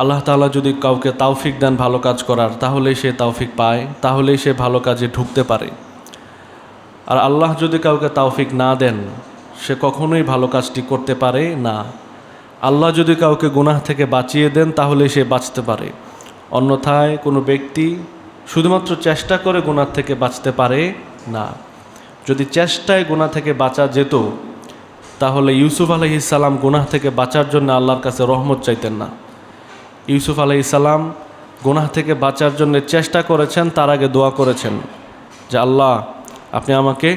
আল্লাহ তাআলা যদি কাউকে তৌফিক দেন ভালো কাজ করার, তাহলেই সে তৌফিক পায়, তাহলেই সে ভালো কাজে ঢুকতে পারে। আর আল্লাহ যদি কাউকে তৌফিক না দেন, সে কখনোই ভালো কাজটি করতে পারে না। আল্লাহ যদি কাউকে গুনাহ থেকে বাঁচিয়ে দেন, তাহলেই সে বাঁচতে পারে। অন্যথায় কোনো ব্যক্তি শুধুমাত্র চেষ্টা করে গুনাহ থেকে বাঁচতে পারে না। যদি চেষ্টায় গুনাহ থেকে বাঁচা যেত, তাহলে ইউসুফ আলাইহিস সালাম গুনাহ থেকে বাঁচার জন্য আল্লাহর কাছে রহমত চাইতেন না। ইউসুফ আলাইহিস সালাম গুনাহ থেকে বাঁচার জন্য চেষ্টা করেছেন, তার আগে দোয়া করেছেন যে আল্লাহ, আপনি আমাকে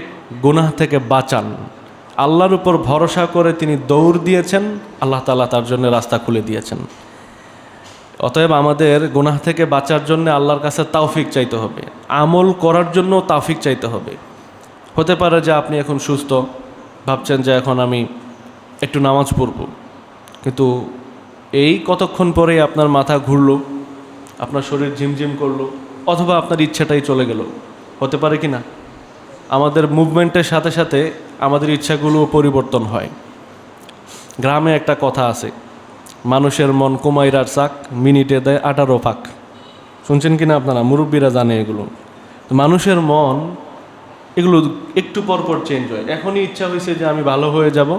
গুনাহ থেকে বাঁচান। আল্লাহর উপর ভরসা করে তিনি দৌড় দিয়েছেন, আল্লাহ তাআলা তার জন্য রাস্তা খুলে দিয়েছেন। অতএব আমাদের গুনাহ থেকে বাঁচার জন্য আল্লাহর কাছে তৌফিক চাইতে হবে, আমল করার জন্য তৌফিক চাইতে হবে। হতে পারে যে আপনি এখন সুস্থ, ভাবছেন যে এখন আমি একটু নামাজ পড়ব, কিন্তু এই কতক্ষণ পরেই আপনার মাথা ঘুরলো, আপনার শরীর ঝিমঝিম করলো, অথবা আপনার ইচ্ছাটাই চলে গেল। হতে পারে কি না? আমাদের মুভমেন্টের সাথে সাথে আমাদের ইচ্ছাগুলোও পরিবর্তন হয়। গ্রামে একটা কথা আছে, মানুষের মন কুমাইরার চাক, মিনিটে দেয় 18 ফাঁক। শুনছেন কি না আপনারা? মুরব্বীরা জানে এগুলো। মানুষের মন এগুলো একটু পর পর চেঞ্জ হয়। এখনই ইচ্ছা হয়েছে যে আমি ভালো হয়ে যাব,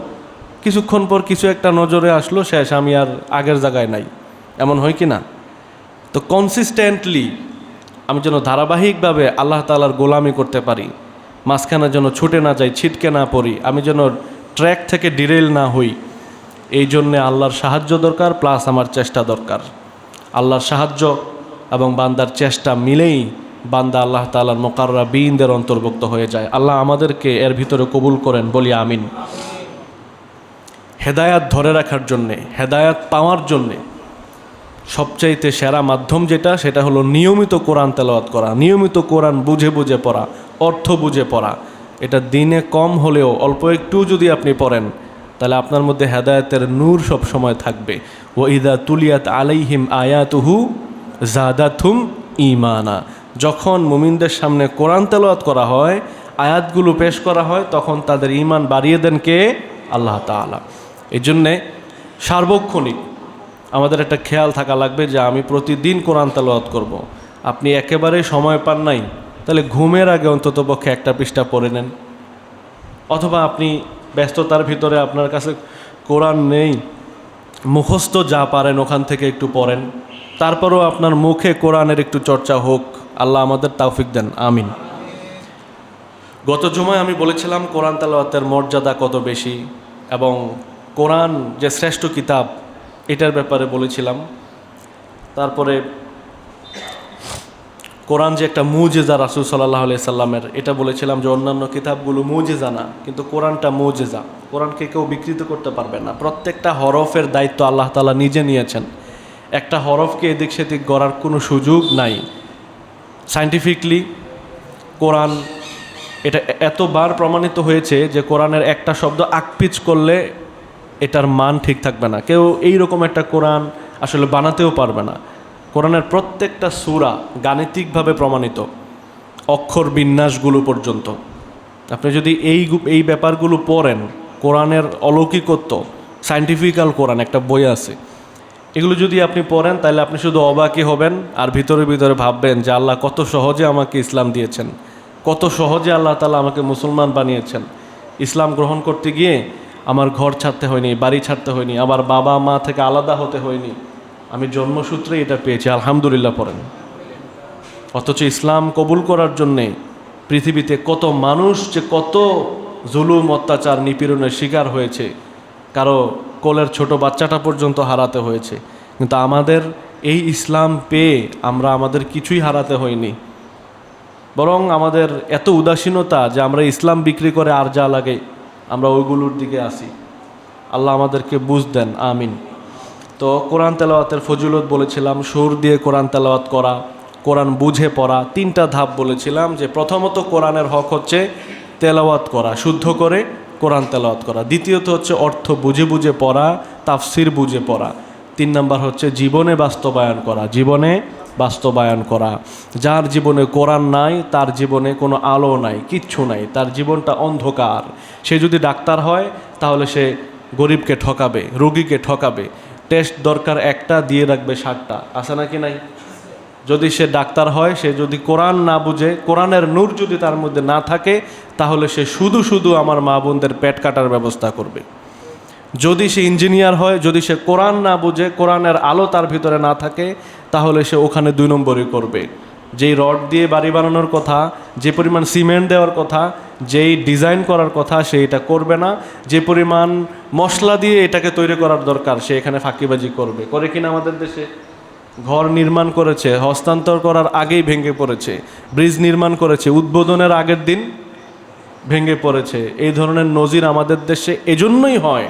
কিছুক্ষণ পর কিছু একটা নজরে আসলো, শেষ, আমি আর আগের জায়গায় নাই। এমন হয় কি না? তো কনসিস্টেন্টলি আমি যেন ধারাবাহিকভাবে আল্লাহ তাআলার গোলামি করতে পারি, মাঝখানে যেন ছুটে না যাই, ছিটকে না পড়ি, আমি যেন ট্র্যাক থেকে ডিরেল না হই, এই জন্যে আল্লাহর সাহায্য দরকার, প্লাস আমার চেষ্টা দরকার। আল্লাহর সাহায্য এবং বান্দার চেষ্টা মিলেই বান্দা আল্লাহ তাআলার মুকাররাবিনদের অন্তর্ভুক্ত হয়ে যায়। আল্লাহ আমাদেরকে এর ভিতরে কবুল করেন, বলি আমিন। হেদায়াত ধরে রাখার জন্যে, হেদায়াত পাওয়ার জন্যে সবচাইতে সেরা মাধ্যম যেটা, সেটা হলো নিয়মিত কোরআন তেলাওয়াত করা, নিয়মিত কোরআন বুঝে বুঝে পড়া, অর্থ বুঝে পড়া। এটা দিনে কম হলেও অল্প একটু যদি আপনি পড়েন, তাহলে আপনার মধ্যে হেদায়েতের নূর সব সময় থাকবে। ওয়া ইযা তুলিয়াত আলাইহিম আয়াতুহু যাদাতহুম ঈমানা। যখন মুমিনদের সামনে কোরআন তেলাওয়াত করা হয়, আয়াতগুলো পেশ করা হয়, তখন তাদের ঈমান বাড়িয়ে দেন কে? আল্লাহ তাআলা। এই জন্যে সার্বক্ষণিক আমাদের একটা খেয়াল থাকা লাগবে যে আমি প্রতিদিন কোরআন তেলাওয়াত করব। আপনি একেবারেই সময় পান নাই, তাহলে ঘুমের আগে অন্ততপক্ষে একটা পৃষ্ঠা পড়ে নেন। অথবা আপনি ব্যস্ততার ভিতরে আপনার কাছে কোরআন নেই, মুখস্থ যা পারেন ওখান থেকে একটু পড়েন, তারপরেও আপনার মুখে কোরআনের একটু চর্চা হোক। আল্লাহ আমাদের তৌফিক দেন, আমিন। গত জুমায় আমি বলেছিলাম কোরআন তেলাওয়াতের মর্যাদা কত বেশি, এবং কোরআন যে শ্রেষ্ঠ কিতাব এটার ব্যাপারে বলেছিলাম। তারপরে কোরআন যে একটা মুজিজা রাসূল সাল্লাল্লাহু আলাইহি সাল্লামের, এটা বলেছিলাম যে অন্যান্য কিতাবগুলো মুজিজা না, কিন্তু কোরআনটা মুজিজা। কোরআনকে কেউ বিকৃত করতে পারবে না। প্রত্যেকটা হরফের দায়িত্ব আল্লাহ তাআলা নিজে নিয়েছেন। একটা হরফকে এদিক সেদিক গড়ার কোনো সুযোগ নাই। সায়েন্টিফিকলি কোরআন এটা এতবার প্রমাণিত হয়েছে যে কোরআনের একটা শব্দ আকপিচ করলে এটার মান ঠিক থাকবে না। কেউ এইরকম একটা কোরআন আসলে বানাতেও পারবে না। কোরআনের প্রত্যেকটা সূরা গাণিতিকভাবে প্রমাণিত, অক্ষর বিন্যাসগুলো পর্যন্ত। আপনি যদি এই ব্যাপারগুলো পড়েন, কোরআনের অলৌকিকত্ব, সায়েন্টিফিক্যাল কোরআন একটা বই আছে, এগুলো যদি আপনি পড়েন, তাহলে আপনি শুধু অবাকই হবেন আর ভিতরে ভিতরে ভাববেন যে আল্লাহ কত সহজে আমাকে ইসলাম দিয়েছেন, কত সহজে আল্লাহ তাআলা আমাকে মুসলমান বানিয়েছেন। ইসলাম গ্রহণ করতে গিয়ে আমার ঘর ছাড়তে হয়নি, বাড়ি ছাড়তে হয়নি, আমার বাবা মা থেকে আলাদা হতে হয়নি, আমি জন্মসূত্রে এটা পেয়েছি, আলহামদুলিল্লাহ পড়েন। অথচ ইসলাম কবুল করার জন্যে পৃথিবীতে কত মানুষ যে কত জুলুম, অত্যাচার, নিপীড়নের শিকার হয়েছে, কারো কোলের ছোট বাচ্চাটা পর্যন্ত হারাতে হয়েছে। কিন্তু আমাদের এই ইসলাম পেয়ে আমরা আমাদের কিছুই হারাতে হয়নি, বরং আমাদের এত উদাসীনতা যে আমরা ইসলাম বিক্রি করে আর যা লাগে আমরা ওইগুলোর দিকে আসি। আল্লাহ আমাদেরকে বুঝ দেন, আমিন। তো কোরআন তেলাওয়াতের ফজিলত বলেছিলাম, সুর দিয়ে কোরআন তেলাওয়াত করা, কোরআন বুঝে পড়া, তিনটা ধাপ বলেছিলাম। যে প্রথমত কোরআনের হক হচ্ছে তেলাওয়াত করা, শুদ্ধ করে কোরআন তেলাওয়াত করা। দ্বিতীয়ত হচ্ছে অর্থ বুঝে বুঝে পড়া, তাফসির বুঝে পড়া। 3 নাম্বার হচ্ছে জীবনে বাস্তবায়ন করা, জীবনে বাস্তবায়ন করা। যার জীবনে কোরআন নাই, তার জীবনে কোনো আলো নাই, কিচ্ছু নাই, তার জীবনটা অন্ধকার। সে যদি ডাক্তার হয়, তাহলে সে গরিবকে ঠকাবে, রোগীকে ঠকাবে। টেস্ট দরকার একটা, দিয়ে রাখবে 60টা, আছে নাকি নাই? যদি সে ডাক্তার হয়, সে যদি কোরআন না বুঝে, কোরআনের নূর যদি তার মধ্যে না থাকে, তাহলে সে শুধু শুধু আমার মা বোনদের পেট কাটার ব্যবস্থা করবে। যদি সে ইঞ্জিনিয়ার হয়, যদি সে কোরআন না বুঝে, কোরআনের আলো তার ভিতরে না থাকে, তাহলে সে ওখানে 2 নম্বরই করবে। যেই রড দিয়ে বাড়ি বানানোর কথা, যে পরিমাণ সিমেন্ট দেওয়ার কথা, যেই ডিজাইন করার কথা, সে এটা করবে না। যে পরিমাণ মশলা দিয়ে এটাকে তৈরি করার দরকার, সে এখানে ফাঁকিবাজি করবে। করে কিনা আমাদের দেশে? ঘর নির্মাণ করেছে, হস্তান্তর করার আগেই ভেঙে পড়েছে। ব্রিজ নির্মাণ করেছে, উদ্বোধনের আগের দিন ভেঙে পড়েছে। এই ধরনের নজির আমাদের দেশে এজন্যই হয়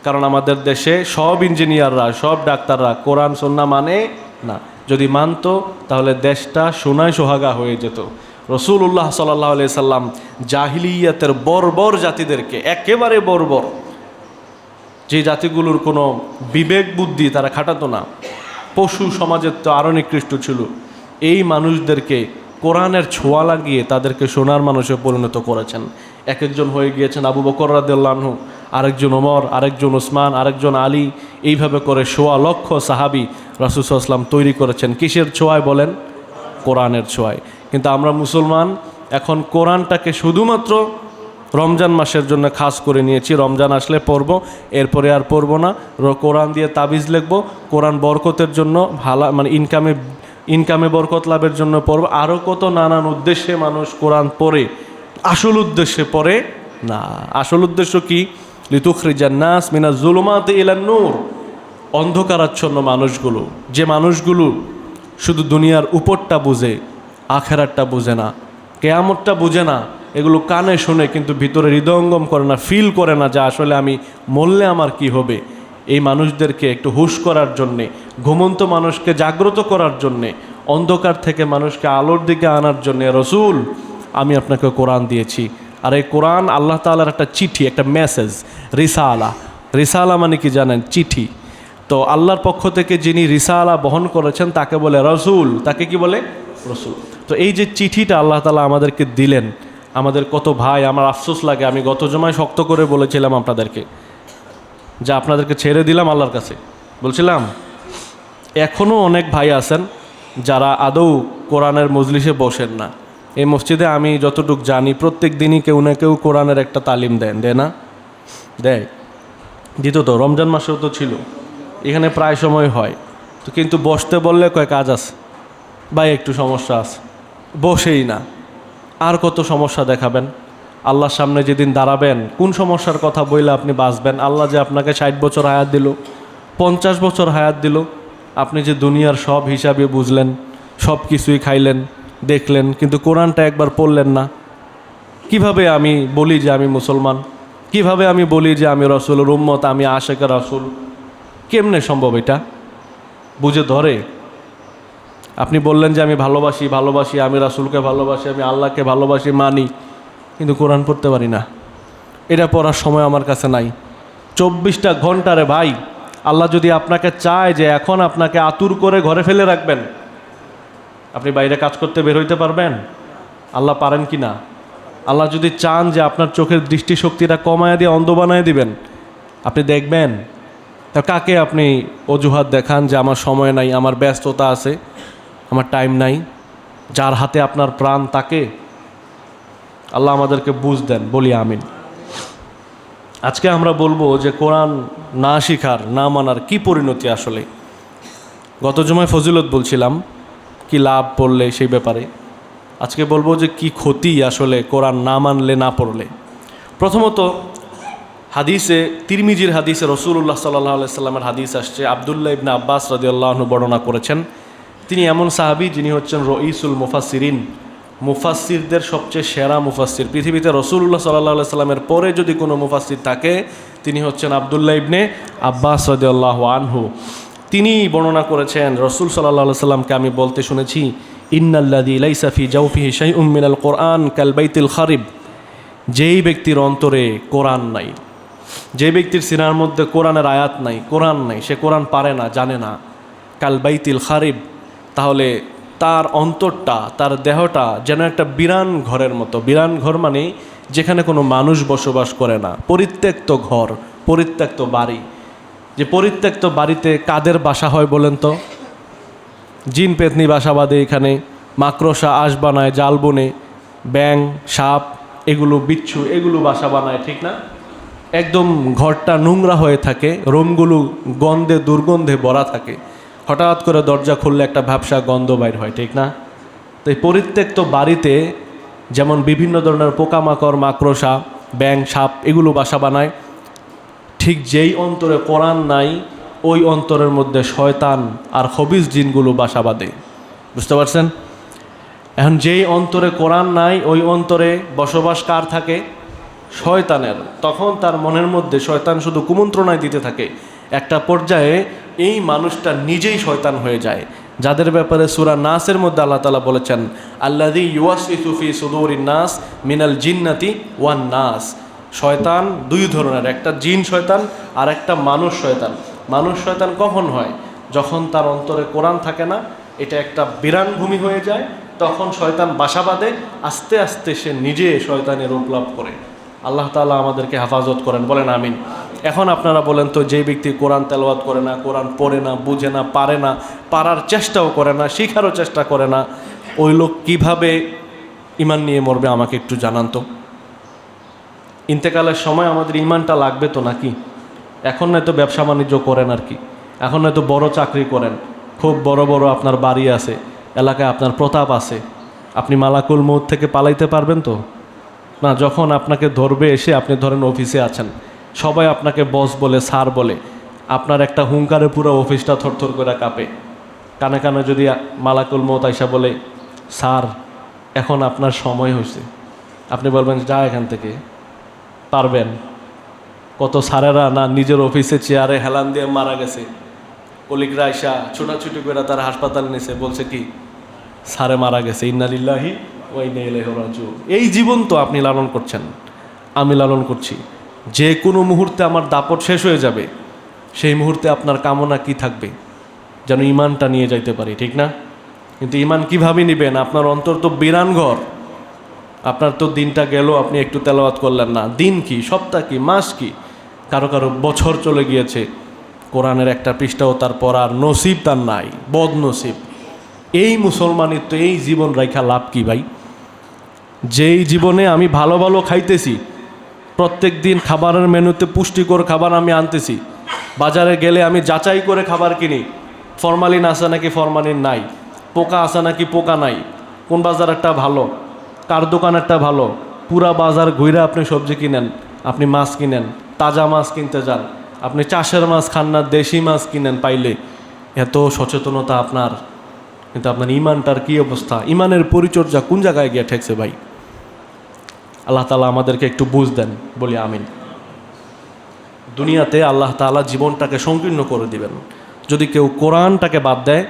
কারণ আমাদের দেশে সব ইঞ্জিনিয়াররা, সব ডাক্তাররা কোরআন সুন্নাহ মানে না। যদি মানতো তাহলে দেশটা সোনায় সোহাগা হয়ে যেত। রাসূলুল্লাহ সাল্লাল্লাহু আলাইহি সাল্লাম জাহিলিয়াতের বর্বর জাতিদেরকে, একেবারে বর্বর, যে জাতিগুলোর কোনো বিবেক বুদ্ধি তারা খাটাতো না, পশু সমাজের তো আরও নিকৃষ্ট ছিল, এই মানুষদেরকে কোরআনের ছোঁয়া লাগিয়ে তাদেরকে সোনার মানুষে পরিণত করেছেন। এক একজন হয়ে গিয়েছেন আবু বকর রাদিয়াল্লাহু আনহু, আরেকজন ওমর, আরেকজন ওসমান, আরেকজন আলী। এইভাবে করে 1.25 লক্ষ সাহাবী রাসূল সাল্লাল্লাহু আলাইহি ওয়াসাল্লাম তৈরি করেছেন। কিসের ছোঁয়ায় বলেন? কোরআনের ছোঁয়ায়। কিন্তু আমরা মুসলমান এখন কোরআনটাকে শুধুমাত্র রমজান মাসের জন্য খাস করে নিয়েছি। রমজান আসলে পড়ব, এরপরে আর পড়ব না। কোরআন দিয়ে তাবিজ লিখব, কোরআন বরকতের জন্য, ভালো মানে ইনকামে বরকত লাভের জন্য পড়ব। আরও কত নানান উদ্দেশ্যে মানুষ কোরআন পড়ে, আসল উদ্দেশ্যে পড়ে না। আসল উদ্দেশ্য কি? লিতুখরিজান নাস মিনাজ জুলুমাতি ইলান নূর। অন্ধকারাচ্ছন্ন মানুষগুলো, যে মানুষগুলো শুধু দুনিয়ার উপরটা বুঝে, আখেরাতটা বুঝে না, কেয়ামতটা বুঝে না, এগুলো কানে শুনে কিন্তু ভিতরে হৃদয়ঙ্গম করে না, ফিল করে না যে আসলে আমি মরলে আমার কি হবে। এই মানুষদেরকে একটু হুঁশ করার জন্যে, ঘুমন্ত মানুষকে জাগ্রত করার জন্যে, অন্ধকার থেকে মানুষকে আলোর দিকে আনার জন্যে রসুল আমি আপনাকে কোরআন দিয়েছি। আর এই কোরআন আল্লাহ তাআলার একটা চিঠি, একটা মেসেজ, রিসালা। রিসালা মানে কি জানেন? চিঠি। তো আল্লাহর পক্ষ থেকে যিনি রিসালা বহন করেছেন তাকে বলে রসুল। তাকে কি বলে? রসুল। তো এই যে চিঠিটা আল্লাহ তাআলা আমাদেরকে দিলেন, আমাদের কত ভাই, আমার আফসোস লাগে, আমি গত জমায় শক্ত করে বলেছিলাম আপনাদেরকে যে আপনাদেরকে ছেড়ে দিলাম আল্লাহর কাছে, বলছিলাম। এখনও অনেক ভাই আছেন যারা আদৌ কোরআনের মজলিসে বসেন না। এই মসজিদে আমি যতটুকু জানি প্রত্যেক দিনই কেউ না কেউ কোরআনের একটা তালিম দেয় না? দেয়, দিত তো। রমজান মাসেও তো ছিল, এখানে প্রায় সময় হয়। তো কিন্তু বসতে বললে কয় কাজ আছে ভাই, একটু সমস্যা আছে, বসেই না। আর কত সমস্যা দেখাবেন? আল্লাহর সামনে যেদিন দাঁড়াবেন, কোন সমস্যার কথা বইলে আপনি বাঁচবেন? আল্লাহ যে আপনাকে 60 বছর হায়াত দিল, 50 বছর হায়াত দিল, আপনি যে দুনিয়ার সব হিসাবে বুঝলেন, সব কিছুই খাইলেন, দেখলেন, কিন্তু কোরআনটা একবার পড়লেন না। কিভাবে আমি বলি যে আমি মুসলমান? কিভাবে আমি বলি যে আমি রসুলের উম্মত, আমি আশেক রসুল? কেমনে সম্ভব? এটা বুঝে ধরে? আপনি বললেন যে আমি ভালোবাসি, আমি রাসূলকে ভালোবাসি, আমি আল্লাহকে ভালোবাসি, মানি, কিন্তু কোরআন পড়তে পারি না। এটা পড়ার সময় আমার কাছে নাই। 24টা ঘন্টা রে ভাই। আল্লাহ যদি আপনাকে চায় যে এখন আপনাকে আতুর করে ঘরে ফেলে রাখবেন, আপনি বাইরে কাজ করতে বের হইতে পারবেন? আল্লাহ পারেন কি না? আল্লাহ যদি চান যে আপনার চোখের দৃষ্টিশক্তিটা কমায় দিয়ে অন্ধ বানায় দিবেন, আপনি দেখবেন? তা কাকে আপনি অজুহাত দেখান যে আমার সময় নাই, আমার ব্যস্ততা আছে, আমার টাইম নাই? যার হাতে আপনার প্রাণ তাকে। আল্লাহ আমাদেরকে বুঝ দেন, বলি আমিন। আজকে আমরা বলবো যে কোরআন না শিখার, না মানার কি পরিণতি আসলে। গত জুমায় ফজিলত বলছিলাম কি লাভ পড়লে সেই ব্যাপারে। আজকে বলবো যে কি ক্ষতি আসলে কোরআন না মানলে, না পড়লে। প্রথমত হাদিসে, তিরমিজির হাদিসে রাসূলুল্লাহ সাল্লাল্লাহু আলাইহি সাল্লামের হাদিস আসছে। আব্দুল্লাহ ইবনে আব্বাস রাদিয়াল্লাহু আনহু বর্ণনা করেছেন। তিনি এমন সাহাবী যিনি হচ্ছেন রঈসুল মুফাসসিরিন, মুফাসসিরদের সবচেয়ে সেরা মুফাসসির। পৃথিবীতে রাসূলুল্লাহ সাল্লাল্লাহু আলাইহি সাল্লামের পরে যদি কোনো মুফাসসির থাকে, তিনি হচ্ছেন আব্দুল্লাহ ইবনে আব্বাস রাদিয়াল্লাহু আনহু। তিনি বর্ণনা করেছেন, রাসূল সাল্লাল্লাহু আলাইহি সাল্লামকে আমি বলতে শুনেছি, ইন্নাল্লাযী লাইসা ফি জাওফিহি শাইউম মিনাল কোরআন কাল বাইতিল খারিব। যেই ব্যক্তির অন্তরে কোরআন নাই, যে ব্যক্তির সিনার মধ্যে কোরআনের আয়াত নাই, কোরআন নাই, সে কোরআন পারে না, জানে না, কাল বাইতিল খারিব, তাহলে তার অন্তরটা, তার দেহটা যেন একটা বিরান ঘরের মতো। বিরান ঘর মানে যেখানে কোনো মানুষ বসবাস করে না, পরিত্যক্ত ঘর, পরিত্যক্ত বাড়ি। যে পরিত্যক্ত বাড়িতে কাদের বাসা হয় বলেন তো? জিন পেতনি বাসা বাঁধে এখানে, মাকড়সা আঁশ বানায়, জাল বনে, ব্যাং, সাপ, এগুলো বিচ্ছু, এগুলো বাসা বানায়, ঠিক না? একদম ঘরটা নোংরা হয়ে থাকে, রুমগুলো গন্ধে দুর্গন্ধে ভরা থাকে, হঠাৎ করে দরজা খুললে একটা ভ্যাপসা গন্ধ বাইর হয়, ঠিক না? তো এই পরিত্যক্ত বাড়িতে যেমন বিভিন্ন ধরনের পোকামাকড়, মাকড়সা, ব্যাং, সাপ এগুলো বাসা বানায়, ঠিক যেই অন্তরে কোরআন নাই ওই অন্তরের মধ্যে শয়তান আর খবিস জিনগুলো বাসা বাঁধে। বুঝতে পারছেন? এখন যেই অন্তরে কোরআন নাই ওই অন্তরে বসবাস কার থাকে? শয়তানের। তখন তার মনের মধ্যে শয়তান শুধু কুমন্ত্রণায় দিতে থাকে, একটা পর্যায়ে এই মানুষটা নিজেই শয়তান হয়ে যায়, যাদের ব্যাপারে সূরা নাসের মধ্যে আল্লাহ তাআলা বলেছেন, আল্লাযী ইউওয়াসওয়িসু ফি সুদুরিন নাস মিনাল জিন্নাতি ওয়ান নাস। শয়তান দুই ধরনের, একটা জিন শয়তান আর একটা মানুষ শয়তান। মানুষ শয়তান কখন হয়? যখন তার অন্তরে কোরআন থাকে না, এটা একটা বিরান ভূমি হয়ে যায়, তখন শয়তান বাসা বাঁধে, আস্তে আস্তে সে নিজে শয়তানের রূপ লাভ করে। আল্লাহ তাআলা আমাদেরকে হেফাজত করেন, বলেন আমিন। এখন আপনারা বলেন তো, যে ব্যক্তি কোরআন তেলাওয়াত করে না, কোরআন পড়ে না, বুঝে না, পারে না, পারার চেষ্টাও করে না, শিখারও চেষ্টা করে না, ওই লোক কীভাবে ইমান নিয়ে মরবে আমাকে একটু জানান তো। ইন্তেকালের সময় আমাদের ইমানটা লাগবে তো নাকি? এখন নয়তো ব্যবসা বাণিজ্য করেন আর কি, এখন নয়তো বড় চাকরি করেন, খুব বড় বড় আপনার বাড়ি আছে, এলাকায় আপনার প্রতাপ আছে, আপনি মালাকুল মউত থেকে পালাইতে পারবেন তো না? যখন আপনাকে ধরবে এসে, আপনি ধরেন অফিসে আছেন, সবাই আপনাকে বস বলে, স্যার বলে, আপনার একটা হুঙ্কারে পুরো অফিসটা থরথর করে কাঁপে। কানে কানে যদি মালাকুল মউত আইসা বলে, স্যার এখন আপনার সময় হয়েছে, আপনি বলবেন যা এখান থেকে, পারবেন? কত স্যারেরা না নিজের অফিসে চেয়ারে হেলান দিয়ে মারা গেছে, কলিগরা আইসা ছোটাছুটি করে তার হাসপাতালে নিয়েছে, বলছে কি স্যারে মারা গেছে, ইন্না লিল্লাহি ওয়া ইন্না ইলাইহি রাজিউন। এই জীবন তো আপনি লালন করছেন, আমি লালন করছি। যে কোনো মুহূর্তে আমার দাপট শেষ হয়ে যাবে, সেই মুহূর্তে আপনার কামনা কি থাকবে? যেন ইমানটা নিয়ে যাইতে পারি, ঠিক না? কিন্তু ইমান কিভাবে নেবেন? আপনার অন্তর তো বিরান ঘর, আপনার তো দিনটা গেল, আপনি একটু তেলাওয়াত করলেন না, দিন কি, সপ্তাহ কি, মাস কি, কারো কারো বছর চলে গিয়েছে, কোরআনের একটা পৃষ্ঠাও তার পড়ার নসিব তার নাই, বদ নসিব। এই মুসলমানের তো এই জীবন রাইখা লাভ কি ভাই? যেই জীবনে আমি ভালো ভালো খাইতেছি, প্রত্যেক দিন খাবারের মেনুতে পুষ্টিকর খাবার আমি আনতেছি, বাজারে গেলে আমি যাচাই করে খাবার কিনি, ফরমালিন আছে নাকি ফরমালিন নাই, পোকা আছে নাকি পোকা নাই, কোন বাজারেরটা ভালো, কার দোকানেরটা ভালো, পুরা বাজার ঘুরে আপনি সবজি কিনেন, আপনি মাছ কিনেন, তাজা মাছ কিনতে যান, আপনি চাষের মাছ খান না, দেশি মাছ কিনেন পাইলে, এত সচেতনতা আপনার, কিন্তু আপনার ইমানটার কী অবস্থা? ইমানের পরিচর্যা কোন জায়গায় গিয়ে ঠেকছে ভাই? আল্লাহ তাআলা আমাদেরকে একটু বুঝ দেন, বলি আমিন। দুনিয়াতে আল্লাহ তাআলা জীবনটাকে সংকীর্ণ করে দিবেন যদি কেউ কোরআনটাকে বাদ দেয়,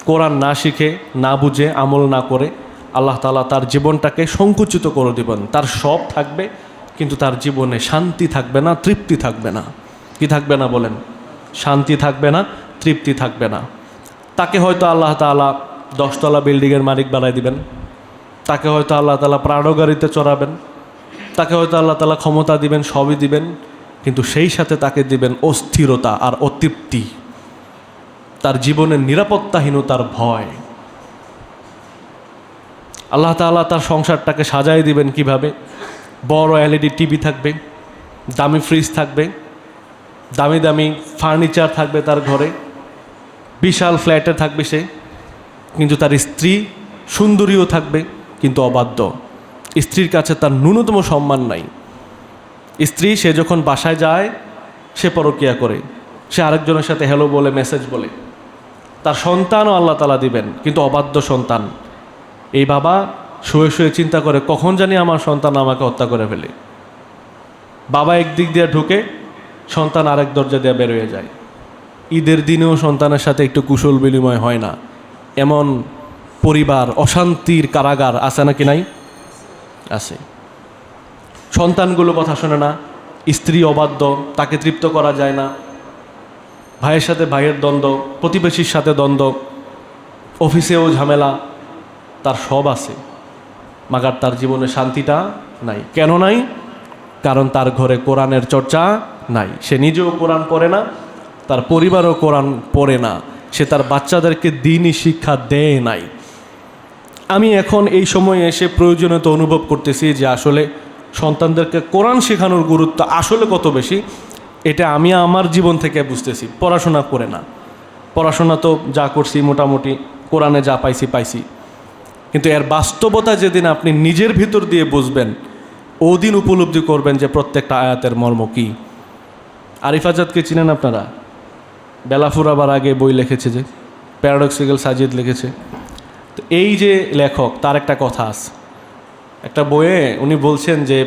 কোরআন না শিখে, না বুঝে, আমল না করে। আল্লাহ তাআলা তার জীবনটাকে সংকুচিত করে দিবেন। তার সব থাকবে কিন্তু তার জীবনে শান্তি থাকবে না, তৃপ্তি থাকবে না। কি থাকবে না বলেন? শান্তি থাকবে না, তৃপ্তি থাকবে না। তাকে হয়তো আল্লাহ তাআলা 10 তলা বিল্ডিংয়ের মালিক বানাই দিবেন, তাকে হয়তো আল্লাহ তাআলা প্রাড়ো গাড়িতে চড়াবেন, তাকে হয়তো আল্লাহ তাআলা ক্ষমতা দিবেন, সবই দিবেন, কিন্তু সেই সাথে তাকে দিবেন অস্থিরতা আর অতৃপ্তি, তার জীবনের নিরাপত্তাহীনতার ভয়। আল্লাহ তাআলা তার সংসারটাকে সাজাই দিবেন কিভাবে? বড় এলইডি টিভি থাকবে, দামি ফ্রিজ থাকবে, দামি দামি ফার্নিচার থাকবে তার ঘরে, বিশাল ফ্ল্যাটে থাকবে সে, কিন্তু তার স্ত্রী সুন্দরীও থাকবে কিন্তু অবাধ্য। স্ত্রীর কাছে তার ন্যূনতম সম্মান নাই। স্ত্রী সে যখন বাসায় যায় সে পরকীয়া করে, সে আরেকজনের সাথে হ্যালো বলে, মেসেজ বলে। তার সন্তানও আল্লাহ তাআলা দিবেন কিন্তু অবাধ্য সন্তান। এই বাবা শুয়ে শুয়ে চিন্তা করে কখন জানি আমার সন্তান আমাকে হত্যা করে ফেলে। বাবা একদিক দিয়ে ঢুকে, সন্তান আরেক দরজা দিয়ে বের হয়ে যায়। ঈদের দিনেও সন্তানের সাথে একটু কুশল বিনিময় হয় না। এমন পরিবার, অশান্তির কারাগার আছে নাকি নাই? আছে। সন্তানগুলো কথা শোনে না, স্ত্রী অবাধ্য, তাকে তৃপ্ত করা যায় না, ভাইয়ের সাথে ভাইয়ের দ্বন্দ্ব, প্রতিবেশীর সাথে দ্বন্দ্ব, অফিসেও ঝামেলা, তার সব আছে, মাগার তার জীবনে শান্তিটা নাই। কেন নাই? কারণ তার ঘরে কোরআনের চর্চা নাই। সে নিজেও কোরআন পড়ে না, তার পরিবারও কোরআন পড়ে না, সে তার বাচ্চাদেরকে দ্বীনি শিক্ষা দেয় নাই। আমি এখন এই সময়ে এসে প্রয়োজনীয়তা অনুভব করতেছি যে আসলে সন্তানদেরকে কোরআন শেখানোর গুরুত্ব আসলে কত বেশি, এটা আমি আমার জীবন থেকে বুঝতেছি। পড়াশোনা করে না, পড়াশোনা তো যা করছি মোটামুটি কোরআনে যা পাইছি, কিন্তু এর বাস্তবতা যেদিন আপনি নিজের ভিতর দিয়ে বুঝবেন, ওদিন উপলব্ধি করবেন যে প্রত্যেকটা আয়াতের মর্ম কী। আরিফ আজাদকে চিনেন আপনারা? বেলাফুরাবার আগে বই লিখেছে, যে প্যারাডক্সিক্যাল সাজিদ লিখেছে। তো এই যে লেখক, তার একটা কথা আছে, একটা বইয়ে উনি বলছেন যে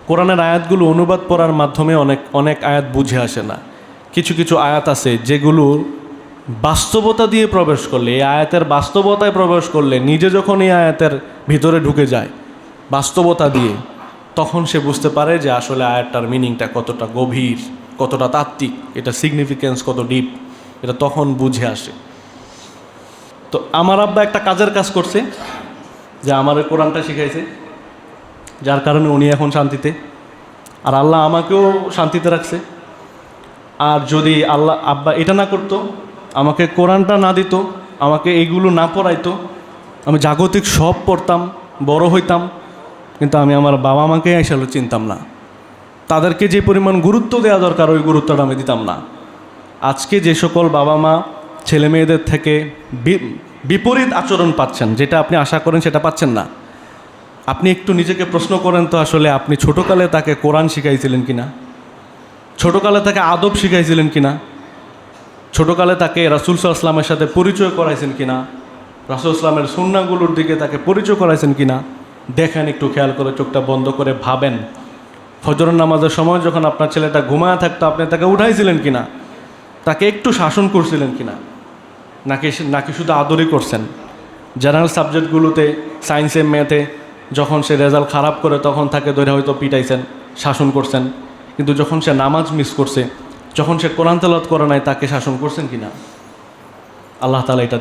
কোরআনের আয়াতগুলো অনুবাদ পড়ার মাধ্যমে অনেক আয়াত বুঝে আসে না। কিছু কিছু আয়াত আছে যেগুলো বাস্তবতা দিয়ে প্রবেশ করলে, এই আয়াতের বাস্তবতায় প্রবেশ করলে, নিজে যখন এই আয়াতের ভিতরে ঢুকে যায় বাস্তবতা দিয়ে, তখন সে বুঝতে পারে যে আসলে আয়াতটার মিনিংটা কতটা গভীর, কতটা তাত্ত্বিক, এটা সিগনিফিকেন্স কত ডিপ, এটা তখন বুঝে আসে। তো আমার আব্বা একটা কাজের কাজ করছে, যে আমার কোরআনটা শিখাইছে, যার কারণে উনি এখন শান্তিতে, আর আল্লাহ আমাকেও শান্তিতে রাখছে। আর যদি আব্বা এটা না করতো, আমাকে কোরআনটা না দিত, আমাকে এইগুলো না পড়াইতো, আমি জাগতিক সব পড়তাম, বড় হইতাম, কিন্তু আমি আমার বাবা মাকে আসলে চিনতাম না। তাদেরকে যে পরিমাণ গুরুত্ব দেওয়া দরকার, ওই গুরুত্বটা আমি দিতাম না। আজকে যে সকল বাবা মা ছেলে মেয়েদের থেকে বিপরীত আচরণ পাচ্ছেন, যেটা আপনি আশা করেন সেটা পাচ্ছেন না, আপনি একটু নিজেকে প্রশ্ন করেন তো, আসলে আপনি ছোটোকালে তাকে কোরআন শিখাইছিলেন কিনা? ছোটোকালে তাকে আদব শিখাইছিলেন কিনা? ছোটোকালে তাকে রাসূল সাল্লাল্লাহু আলাইহি ওয়াসাল্লামের সাথে পরিচয় করাইছেন কিনা? রাসূল ইসলামের সুন্নাহগুলোর দিকে তাকে পরিচয় করাইছেন কিনা? দেখেন, একটু খেয়াল করে, চোখটা বন্ধ করে ভাবেন। ফজরের নামাজের সময় যখন আপনার ছেলেটা ঘুমায় থাকতো, আপনি তাকে উঠাইছিলেন কিনা? তাকে একটু শাসন করছিলেন কিনা? নাকি শুধু আদরই করছেন? জেনারেল সাবজেক্টগুলোতে, সায়েন্সে, ম্যাথে যখন সে রেজাল্ট খারাপ করে, তখন তাকে ধরে হয়তো পিটাইছেন, শাসন করছেন, কিন্তু যখন সে নামাজ মিস করছে, যখন সে কোরআন তেলাওয়াত করে নাই, তাকে শাসন করছেন কিনা? আল্লাহ তাআলা এটা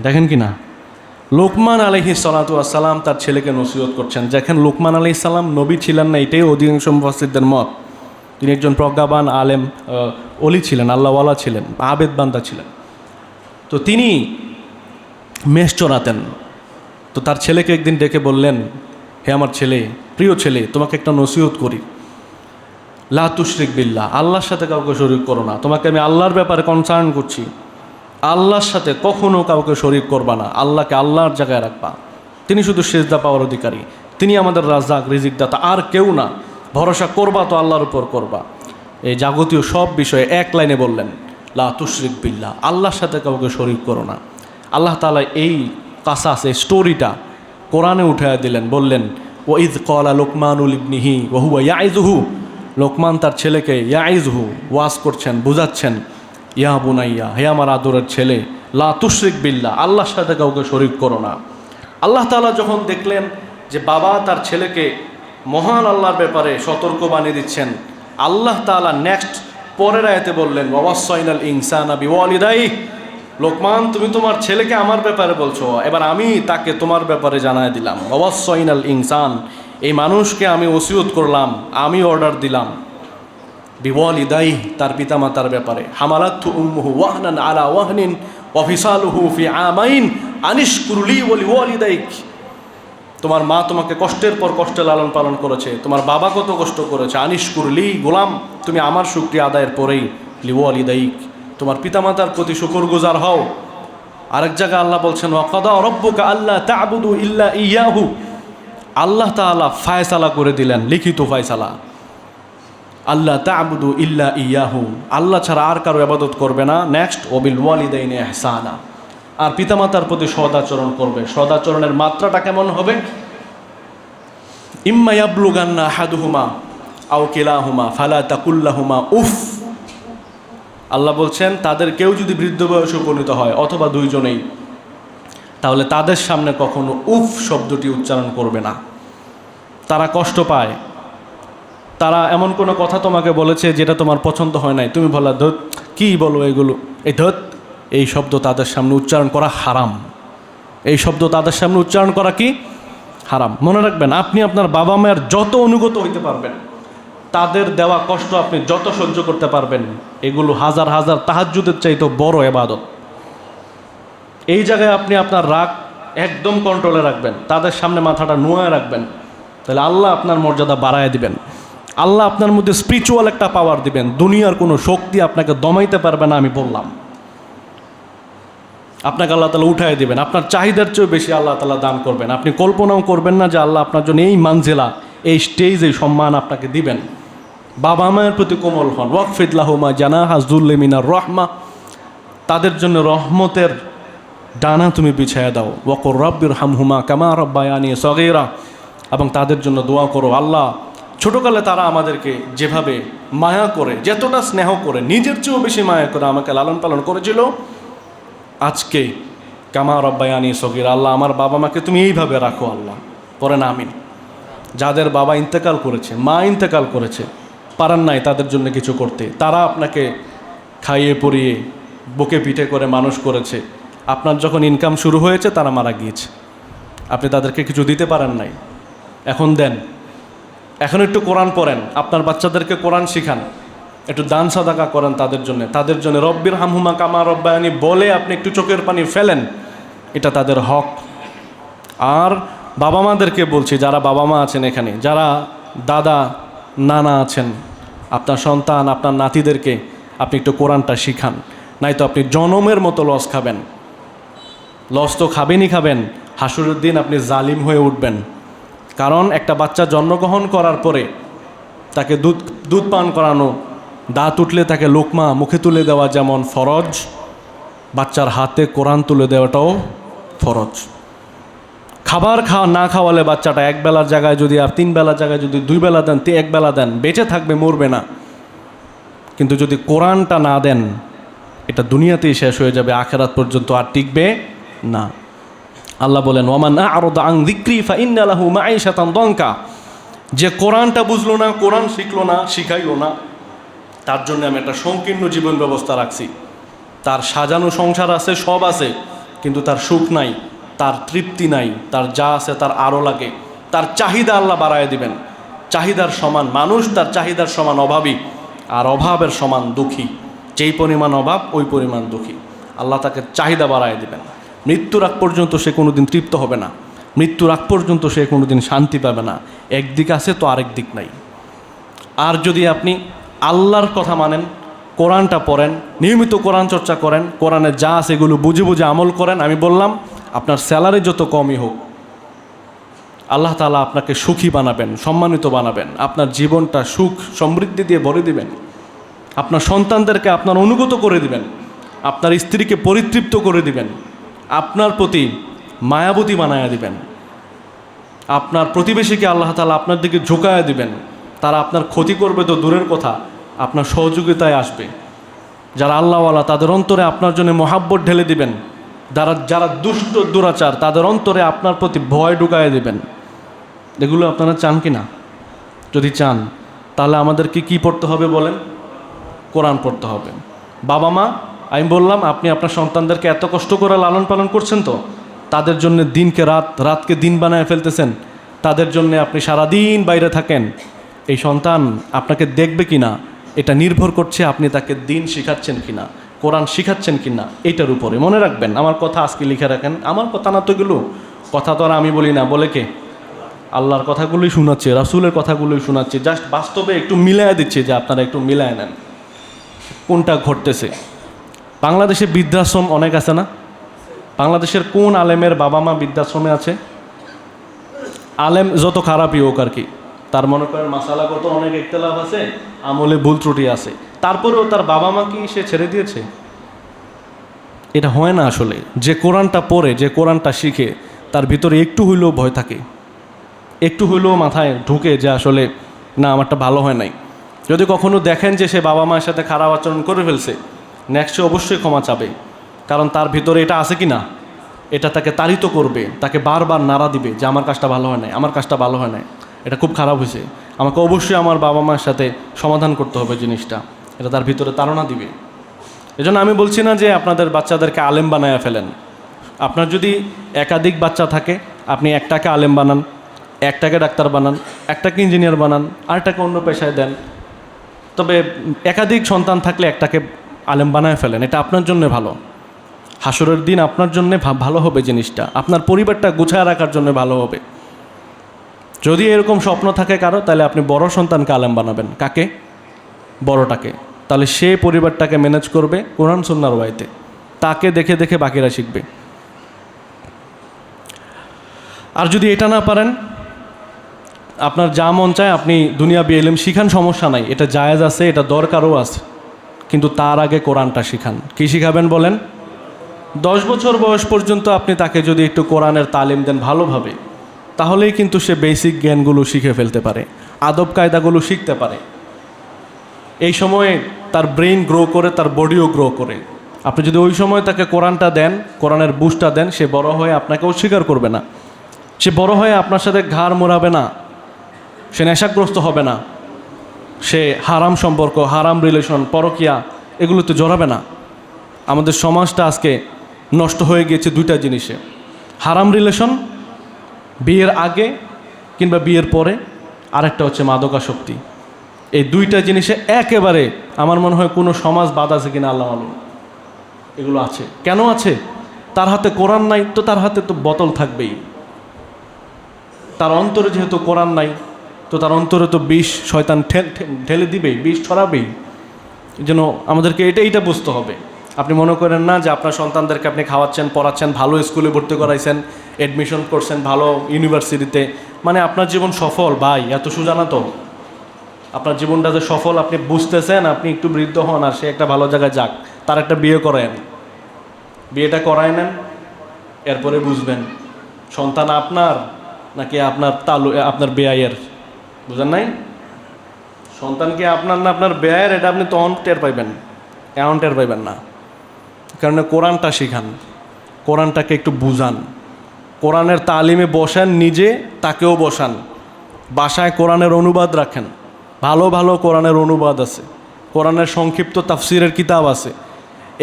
দেখেন কিনা? লোকমান আলাইহিস সালাতু ওয়াস সালাম তার ছেলেকে নসিহত করছেন। দেখেন, লোকমান আলাইহিস সালাম নবী ছিলেন না, এটাই অধিকাংশ মুফাসসিরদের মত। তিনি একজন প্রজ্ঞাবান আলেম, ওলি ছিলেন, আল্লাহওয়ালা ছিলেন, আবেদ বান্দা ছিলেন। তো তিনি মেষ চড়াতেন। তো তার ছেলেকে একদিন ডেকে বললেন, হে আমার ছেলে, প্রিয় ছেলে, তোমাকে একটা নসিহত করি। লা তুশরিক বিল্লাহ, আল্লাহর সাথে কাউকে শরীক করো না। তোমাকে আমি আল্লাহর ব্যাপারে কনসার্ন করছি, আল্লাহর সাথে কখনো কাউকে শরীক করবা না, আল্লাহকে আল্লাহর জায়গায় রাখবা। তিনি শুধু সেজদা পাওয়ার অধিকারী, তিনি আমাদের রাজ্জাক, রিজিক দাতা, আর কেউ না। ভরসা করবা তো আল্লাহর উপর করবা। এই যাবতীয় সব বিষয়ে এক লাইনে বললেন, লা তুশরিক বিল্লাহ, আল্লাহর সাথে কাউকে শরীক করো না। আল্লাহ তাআলা এই কাসাস, এই স্টোরিটা কোরআনে উঠাইয়া দিলেন, বললেন, ওয়াইদ ক্বালা লুকমানুল ইবনিহি ওয়া হুয়া ইয়াইযুহু, লোকমান তার ছেলেকে ইয়াইযুহু, ওয়াজ করছেন, বুঝাচ্ছেন, ইয়া বুনাইয়া, হে আমার আদরের ছেলে, লা তুশরিক বিল্লাহ, আল্লাহর সাথে কাউকে শরীক করো না। আল্লাহ তাআলা যখন দেখলেন যে বাবা তার ছেলেকে মহান আল্লাহর ব্যাপারে সতর্ক বানিয়ে দিচ্ছেন, আল্লাহ তাআলা নেক্সট পরের আয়াতে বললেন, ওয়াসাইনাল ইনসানা বিওয়ালিদাইহি, লোকমান তুমি তোমার ছেলেকে আমার ব্যাপারে বলছো, এবার আমি তাকে তোমার ব্যাপারে জানায় দিলাম। ওয়াসাইনাল ইনসান, এই মানুষকে আমি ওসিয়ত করলাম, আমি অর্ডার দিলাম, বিওয়ালিদাইহি, তার পিতামাতার ব্যাপারে। হামালাতহু উম্মুহু ওয়াহনান আলা ওয়াহনিন ওয়া ফিসালুহু ফি আমাইন আনিশকুর লি ওয়া লিওয়ালিদাইক, তোমার মা তোমাকে কষ্টের পর কষ্টে লালন পালন করেছে, তোমার বাবা কত কষ্ট করেছে। আনিশকুর লি, গোলাম তুমি আমার শুকরিয়া আদায়ের পরেই, লিওয়ালিদাইক, তোমার পিতামাতার প্রতি শুকরগুজার হও। আরেক জায়গায় আল্লাহ বলছেন, ওয়া কাদা রাব্বুকা আল্লা তা'বুদু ইল্লা ইয়াহু, আল্লাহ তাআলা ফায়সালা করে দিলেন, লিখিত ফায়সালা, আল্লাহ তা'বুদু ইল্লা ইয়াহু, আল্লাহ ছাড়া আর কারো ইবাদত করবে না। নেক্সট, ওয়াবিল ওয়ালিদাইনি ইহসানা, আর পিতামাতার প্রতি সদাচরণ করবে। সদাচরণের মাত্রাটা কেমন হবে? ইম্মা ইয়াবলুগান্না আহাদুহুমা আও কিলাহুমা ফালা তাকুল্লাহুমা উফ, আল্লাহ বলছেন তাদের কেউ যদি বৃদ্ধ বয়সে উপনীত হয়, অথবা দুইজনেই, তাহলে তাদের সামনে কখনো উফ শব্দটি উচ্চারণ করবে না। তারা কষ্ট পায়, তারা এমন কোনো কথা তোমাকে বলেছে যেটা তোমার পছন্দ হয় নাই, তুমি বলা ধত, কী বলো এগুলো, এই ধত, এই শব্দ তাদের সামনে উচ্চারণ করা হারাম। এই শব্দ তাদের সামনে উচ্চারণ করা কি? হারাম। মনে রাখবেন, আপনি আপনার বাবা মায়ের যত অনুগত হইতে পারবেন, তাদের দেওয়া কষ্ট আপনি যত সহ্য করতে পারবেন, এগুলো হাজার হাজার তাহাজ্জুদের চাইতে বড় ইবাদত। এই জায়গায় আপনি আপনার রাগ একদম কন্ট্রোলে রাখবেন, তাদের সামনে মাথাটা নুয়ে রাখবেন, তাহলে আল্লাহ আপনার মর্যাদা বাড়ায় দিবেন। আল্লাহ আপনার মধ্যে স্পিরিচুয়াল একটা পাওয়ার দিবেন, দুনিয়ার কোনো শক্তি আপনাকে দমাইতে পারবে না। আমি বললাম আপনাকে আল্লাহ তাআলা উঠায় দিবেন, আপনার চাহিদার চেয়েও বেশি আল্লাহ তাআলা দান করবেন। আপনি কল্পনাও করবেন না যে আল্লাহ আপনার জন্য এই মানজিলা, এই স্টেজ, এই সম্মান আপনাকে দিবেন। বাবা মায়ের প্রতি কোমল হন, ওয়াকফিদ লাহুমা জানাহা যুল্লি মিনার রাহমা, তাদের জন্য রহমতের ডানা তুমি বিছায়া দাও। ওয়াকুর রাব্বির হামহুমা কামা রাব্বায়ানি সগীরা, এবং তাদের জন্য দোয়া করো, আল্লাহ ছোটোকালে তারা আমাদেরকে যেভাবে মায়া করে, যতটা স্নেহ করে, নিজের চেয়েও বেশি মায়া করে আমাকে লালন পালন করেছিল, আজকে কামা রাব্বায়ানি সগীরা, আল্লাহ আমার বাবা মাকে তুমি এইভাবে রাখো আল্লাহ। পরে না আমিন। যাদের বাবা ইন্তেকাল করেছে, মা ইন্তেকাল করেছে, পারেন নাই তাদের জন্য কিছু করতে, তারা আপনাকে খাইয়ে পরিয়ে বুকে পিঠে করে মানুষ করেছে, আপনার যখন ইনকাম শুরু হয়েছে তারা মারা গিয়েছে, আপনি তাদেরকে কিছু দিতে পারেন নাই, এখন দেন। এখন একটু কোরআন পড়েন, আপনার বাচ্চাদেরকে কোরআন শিখান, একটু দান সাদাকা করেন তাদের জন্য রব্বির হামহুমা কামা রব্বায়ানি বলে আপনি একটু চোখের পানি ফেলেন, এটা তাদের হক। আর বাবা মাদেরকে বলছি, যারা বাবা মা আছেন এখানে, যারা দাদা নানা আছেন, আপনার সন্তান আপনার নাতিদেরকে আপনি একটু কোরআনটা শিখান, নাই তো আপনি জনমের মতো লস খাবেন। লস তো খাবেনই খাবেন, হাসুরের দিন আপনি জালিম হয়ে উঠবেন। কারণ একটা বাচ্চা জন্মগ্রহণ করার পরে তাকে দুধ পান করানো, দাঁত উঠলে তাকে লোকমা মুখে তুলে দেওয়া যেমন ফরজ, বাচ্চার হাতে কোরআন তুলে দেওয়াটাও ফরজ। খাবার না খাওয়ালে বাচ্চাটা এক বেলার জায়গায় যদি আর 3 বেলার জায়গায় যদি 2 বেলা দেন, 1 বেলা দেন, বেঁচে থাকবে, মরবে না। কিন্তু যদি কোরআনটা না দেন, এটা দুনিয়াতেই শেষ হয়ে যাবে, আখিরাত পর্যন্ত আর টিকবে না। আল্লাহ বলেন ওয়ামান আ'রাদা আন যিকরি ফাইন্না লাহু মাঈশাতান দনকা, যে কোরআনটা বুঝলো না, কোরআন শিখলো না, শিখাইলো না, তার জন্য আমি একটা সংকীর্ণ জীবন ব্যবস্থা রাখছি। তার সাজানো সংসার আছে, সব আছে, কিন্তু তার সুখ নাই, তার তৃপ্তি নাই, তার যা আছে তার আরও লাগে। তার চাহিদা আল্লাহ বাড়ায় দিবেন, চাহিদার সমান মানুষ তার চাহিদার সমান অভাবী, আর অভাবের সমান দুঃখী। যেই পরিমাণ অভাব ওই পরিমাণ দুঃখী। আল্লাহ তাকে চাহিদা বাড়ায় দিবেন। মৃত্যুর আগ পর্যন্ত সে কোনোদিন তৃপ্ত হবে না, মৃত্যুর আগ পর্যন্ত সে কোনোদিন শান্তি পাবে না। একদিক আছে তো আরেক দিক নাই। আর যদি আপনি আল্লাহর কথা মানেন, কোরআনটা পড়েন, নিয়মিত কোরআন চর্চা করেন, কোরআনে যা আছে এগুলো বুঝে বুঝে আমল করেন, আমি বললাম আপনার স্যালারি যত কমই হোক, আল্লাহ তাআলা আপনাকে সুখী বানাবেন, সম্মানিত বানাবেন, আপনার জীবনটা সুখ সমৃদ্ধি দিয়ে ভরে দিবেন, আপনার সন্তানদেরকে আপনার অনুগত করে দিবেন, আপনার স্ত্রীকে পরিতৃপ্ত করে দিবেন, আপনার প্রতি মায়াবতী বানায়া দিবেন, আপনার প্রতিবেশীকে আল্লাহ তাআলা আপনার দিকে ঝুঁকায়া দিবেন। তারা আপনার ক্ষতি করবে তো দূরের কথা, আপনার সহযোগিতায় আসবে। যারা আল্লাহওয়ালা তাদের অন্তরে আপনার জন্য মহাব্বত ঢেলে দিবেন, যারা দুষ্ট দুরাচার তাদের অন্তরে আপনার প্রতি ভয় ঢুকায় দিবেন। এগুলো আপনারা চান কি না? যদি চান তাহলে আমাদেরকে কি পড়তে হবে বলেন? কোরআন পড়তে হবে। বাবা মা, আমি বললাম আপনি আপনার সন্তানদেরকে এত কষ্ট করে লালন পালন করছেন, তো তাদের জন্য দিনকে রাত, রাতকে দিন বানায় ফেলতেছেন, তাদের জন্য আপনি সারাদিন বাইরে থাকেন, এই সন্তান আপনাকে দেখবে কি না এটা নির্ভর করছে আপনি তাকে দিন শিখাচ্ছেন কি না, কোরআন শিখাচ্ছেন কি না, এইটার উপরে। মনে রাখবেন, আমার কথা আজকে লিখে রাখেন, আমার কথা না তো এগুলো, কথা তো আর আমি বলি না, বলে কে? আল্লাহর কথাগুলোই শোনাচ্ছে, রাসূলের কথাগুলোই শোনাচ্ছে, জাস্ট বাস্তবে একটু মিলায় দিচ্ছে যে আপনারা একটু মিলায় নেন কোনটা ঘটতেছে। বাংলাদেশে বৃদ্ধাশ্রম অনেক আছে না? বাংলাদেশের কোন আলেমের বাবা মা বৃদ্ধাশ্রমে আছে? আলেম যত খারাপই হোক আর কি, তার মনে করেন মাসালাগত অনেক ইখতিলাফ আছে, আমলে ভুল ত্রুটি আছে, তারপরেও তার বাবা মা কি সে ছেড়ে দিয়েছে? এটা হয় না আসলে। যে কোরআনটা পড়ে, যে কোরআনটা শিখে, তার ভিতরে একটু হইলেও ভয় থাকে, একটু হইলেও মাথায় ঢুকে যে আসলে না, আমারটা ভালো হয় নাই। যদি কখনো দেখেন যে সে বাবা মায়ের সাথে খারাপ আচরণ করে ফেলছে, নেক্সটে অবশ্যই ক্ষমা চাবে, কারণ তার ভিতরে এটা আছে কি না, এটা তাকে তাড়িত করবে, তাকে বারবার নাড়া দিবে যে আমার কাজটা ভালো হয় নাই, আমার কাজটা ভালো হয় নাই, এটা খুব খারাপ হয়েছে, আমাকে অবশ্যই আমার বাবা মায়ের সাথে সমাধান করতে হবে জিনিসটা, এটা তার ভিতরে তাড়না দিবে। এজন্য আমি বলছি না যে আপনাদের বাচ্চাদেরকে আলেম বানায়া ফেলেন। আপনার যদি একাধিক বাচ্চা থাকে, আপনি একটাকে আলেম বানান, একটাকে ডাক্তার বানান, একটাকে ইঞ্জিনিয়ার বানান, আরেকটাকে অন্য পেশায় দেন। তবে একাধিক সন্তান থাকলে একটাকে আলেম বানায় ফেলেন, এটা আপনার জন্য ভালো। হাসরের দিন আপনার জন্য ভালো হবে জিনিসটা, আপনার পরিবারটা গুছায় রাখার জন্য ভালো হবে। যদি এরকম স্বপ্ন থাকে কারো, তাহলে আপনি বড় সন্তানকে আলেম বানাবেন। কাকে? বড়টাকে। তাহলে সে পরিবারটাকে ম্যানেজ করবে কোরআন সুন্নাহর ওয়াইতে, তাকে দেখে দেখে বাকিরা শিখবে। আর যদি এটা না পারেন, আপনার যা মন চায় আপনি দুনিয়াবি ইলম শিখান, সমস্যা নাই, এটা জায়েজ আছে, এটা দরকারও আছে, কিন্তু তার আগে কোরআনটা শিখান। কি শিখাবেন বলেন? 10 বছর বয়স পর্যন্ত আপনি তাকে যদি একটু কোরআনের তালিম দেন ভালোভাবে, তাহলেই কিন্তু সে বেসিক জ্ঞানগুলো শিখে ফেলতে পারে, আদব কায়দাগুলো শিখতে পারে। এই সময়ে তার ব্রেইন গ্রো করে, তার বডিও গ্রো করে। আপনি যদি ওই সময় তাকে কোরআনটা দেন, কোরআনের বুঝটা দেন, সে বড় হয়ে আপনাকে অস্বীকার করবে না, সে বড় হয়ে আপনার সাথে ঘাড় মোড়াবে না, সে নেশাগ্রস্ত হবে না, সে হারাম সম্পর্ক, হারাম রিলেশন, পরকিয়া এগুলোতে জড়াবে না। আমাদের সমাজটা আজকে নষ্ট হয়ে গিয়েছে দুইটা জিনিসে, হারাম রিলেশন বিয়ের আগে কিংবা বিয়ের পরে, আরেকটা হচ্ছে মাদকাসক্তি। এই দুইটা জিনিসে একেবারে আমার মনে হয় কোনো সমাজ বাদ আছে কিনা আল্লাহ মালুম। এগুলো আছে। কেন আছে? তার হাতে কোরআন নাই, তো তার হাতে তো বোতল থাকবেই। তার অন্তরে যেহেতু কোরআন নাই, তো তার অন্তরে তো বিষ শয়তান ঢেলে দিবেই, বিষ ছড়াবেই। এই জন্য আমাদেরকে এইটা বুঝতে হবে। আপনি মনে করেন না যে আপনার সন্তানদেরকে আপনি খাওয়াচ্ছেন, পড়াচ্ছেন, ভালো স্কুলে ভর্তি করাইছেন, অ্যাডমিশন করছেন ভালো ইউনিভার্সিটিতে, মানে আপনার জীবন সফল। ভাই, এত সোজা না তো। আপনার জীবনটা যে সফল আপনি বুঝতেছেন, আপনি একটু বৃদ্ধ হন আর সে একটা ভালো জায়গায় যাক, তার একটা বিয়ে করায় নেন, বিয়েটা করায় নেন, এরপরে বুঝবেন সন্তান আপনার নাকি আপনার বেয়াইয়ের। বুঝেন নাই? সন্তান কি আপনার না আপনার বেয়াইয়ের, এটা আপনি তখন টের পাইবেন, এমন টের পাইবেন না। কারণ কোরআনটা শিখান, কোরআনটাকে একটু বুঝান, কোরআনের তালিমে বসান, নিজে তাকেও বসান, বাসায় কোরআনের অনুবাদ রাখেন। ভালো ভালো কোরআনের অনুবাদ আছে, কোরআনের সংক্ষিপ্ত তাফসিরের কিতাব আছে,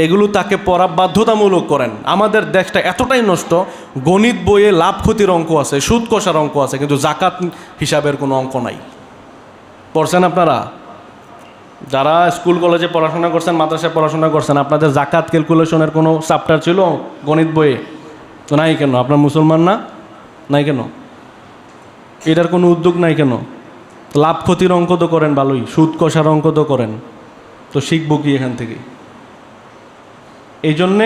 এগুলো তাকে পড়া বাধ্যতামূলক করেন। আমাদের দেশটা এতটাই নষ্ট, গণিত বইয়ে লাভ ক্ষতির অঙ্ক আছে, সুদ কষার অঙ্ক আছে, কিন্তু জাকাত হিসাবের কোনো অঙ্ক নাই। পড়ছেন আপনারা? যারা স্কুল কলেজে পড়াশোনা করছেন, মাদ্রাসায় পড়াশোনা করছেন, আপনাদের জাকাত ক্যালকুলেশনের কোনো চ্যাপ্টার ছিল গণিত বইয়ে? তো নাই কেন? আপনার মুসলমান না? নাই কেন? এটার কোনো উদ্যোগ নাই কেন? লাভ ক্ষতির অঙ্ক তো করেন ভালোই, সুদ কষার অঙ্ক তো করেন, তো শিখবো কি এখান থেকে? এই জন্যে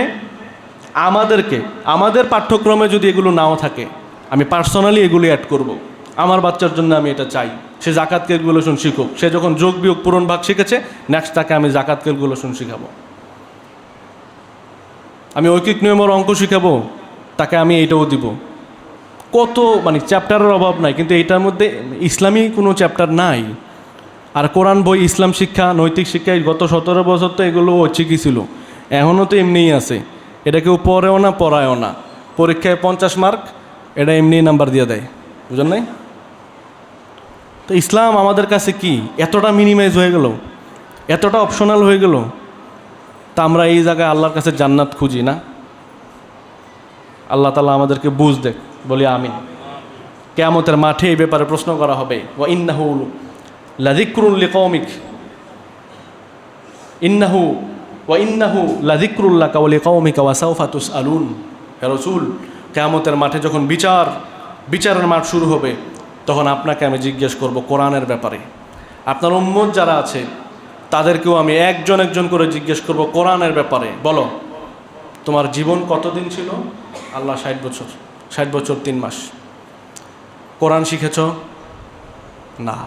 আমাদের পাঠ্যক্রমে যদি এগুলো নাও থাকে, আমি পার্সোনালি এগুলি অ্যাড করব। আমার বাচ্চার জন্য আমি এটা চাই, সে জাকাত ক্যালকুলেশন শিখুক। সে যখন যোগ বিয়োগ পূরণ ভাগ শিখেছে, নেক্সট তাকে আমি জাকাত ক্যালকুলেশন শিখাবো। আমি ঐকিক নিয়মের অঙ্ক শিখাবো, তাকে আমি এইটাও দিব। কত মানে চ্যাপ্টারের অভাব নাই, কিন্তু এইটার মধ্যে ইসলামী কোনো চ্যাপ্টার নাই। আর কোরআন বই, ইসলাম শিক্ষা, নৈতিক শিক্ষা, গত 17 বছর তো এগুলো ঐচ্ছিকই ছিল, এখনও তো এমনিই আছে। এটা কেউ পড়েও না, পড়ায়ও না। পরীক্ষায় 50 মার্ক, এটা এমনিই নাম্বার দিয়ে দেয়। বুঝলেন নাই? তো ইসলাম আমাদের কাছে কি এতটা মিনিমাইজ হয়ে গেল, এতটা অপশনাল হয়ে গেল, তা আমরা এই জায়গায় আল্লাহর কাছে জান্নাত খুঁজি না। আল্লাহ তাআলা আমাদেরকে বুঝ দেখ, বলি আমিন। কিয়ামতের মাঠে এই ব্যাপারে প্রশ্ন করা হবে, ওয়া ইন্নাহু লাযিকরুন লিকওমিক, ওয়া ইন্নাহু লাযিকরুল লাকা ওয়া লিকওমিকা ওয়া সাওফা তুসআলুন। হে রাসূল, কিয়ামতের মাঠে যখন বিচারের মাঠ শুরু হবে, তখন আপনাকে আমি জিজ্ঞেস করব কোরআনের ব্যাপারে। আপনার উম্মত যারা আছে তাদেরকেও আমি একজন একজন করে জিজ্ঞেস করব কোরআনের ব্যাপারে। বলো, তোমার জীবন কতদিন ছিল? আল্লাহ 60 বছর, 60 বছর 3 মাস। কোরআন শিখেছ? না।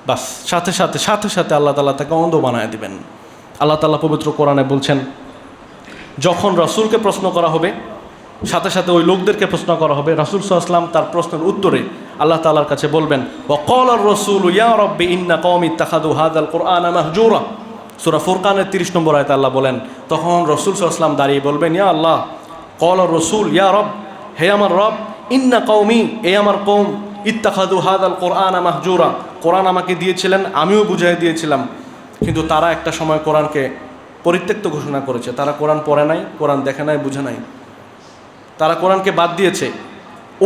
বাস, সাথে সাথে আল্লাহ তাআলা তাকে অন্ধ বানায় দিবেন। আল্লাহ তাআলা পবিত্র কোরআনে বলছেন, যখন রাসূলকে প্রশ্ন করা হবে, সাথে সাথে ওই লোকদেরকে প্রশ্ন করা হবে, রাসূল সাল্লাল্লাহু আলাইহি ওয়াসাল্লাম তার প্রশ্নের উত্তরে আল্লাহ তাআলার কাছে বলবেন, ওয়া ক্বালার রাসূলু ইয়া রাব্বি ইন্না কওমি ইত্তাখাযু হাযাল কুরআনা মাহজুরা। সূরা ফুরকানের 30 নম্বর আয়াতে আল্লাহ বলেন, তখন রাসূল সাল্লাল্লাহু আলাইহি ওয়াসাল্লাম দাঁড়িয়ে বলবেন, ইয়া আল্লাহ, ক্বালার রাসূল ইয়া রব, হে আমার রব, ইন্না কওমি, এ আমার কওম, ইত্তাখাযু হাযাল কুরআনা মাহজুরা, কোরআন আমাকে দিয়েছিলেন, আমিও বুঝিয়ে দিয়েছিলাম, কিন্তু তারা একটা সময় কোরআনকে পরিত্যক্ত ঘোষণা করেছে। তারা কোরআন পড়ে নাই, কোরআন দেখে নাই, বুঝে নাই, তারা কোরআনকে বাদ দিয়েছে।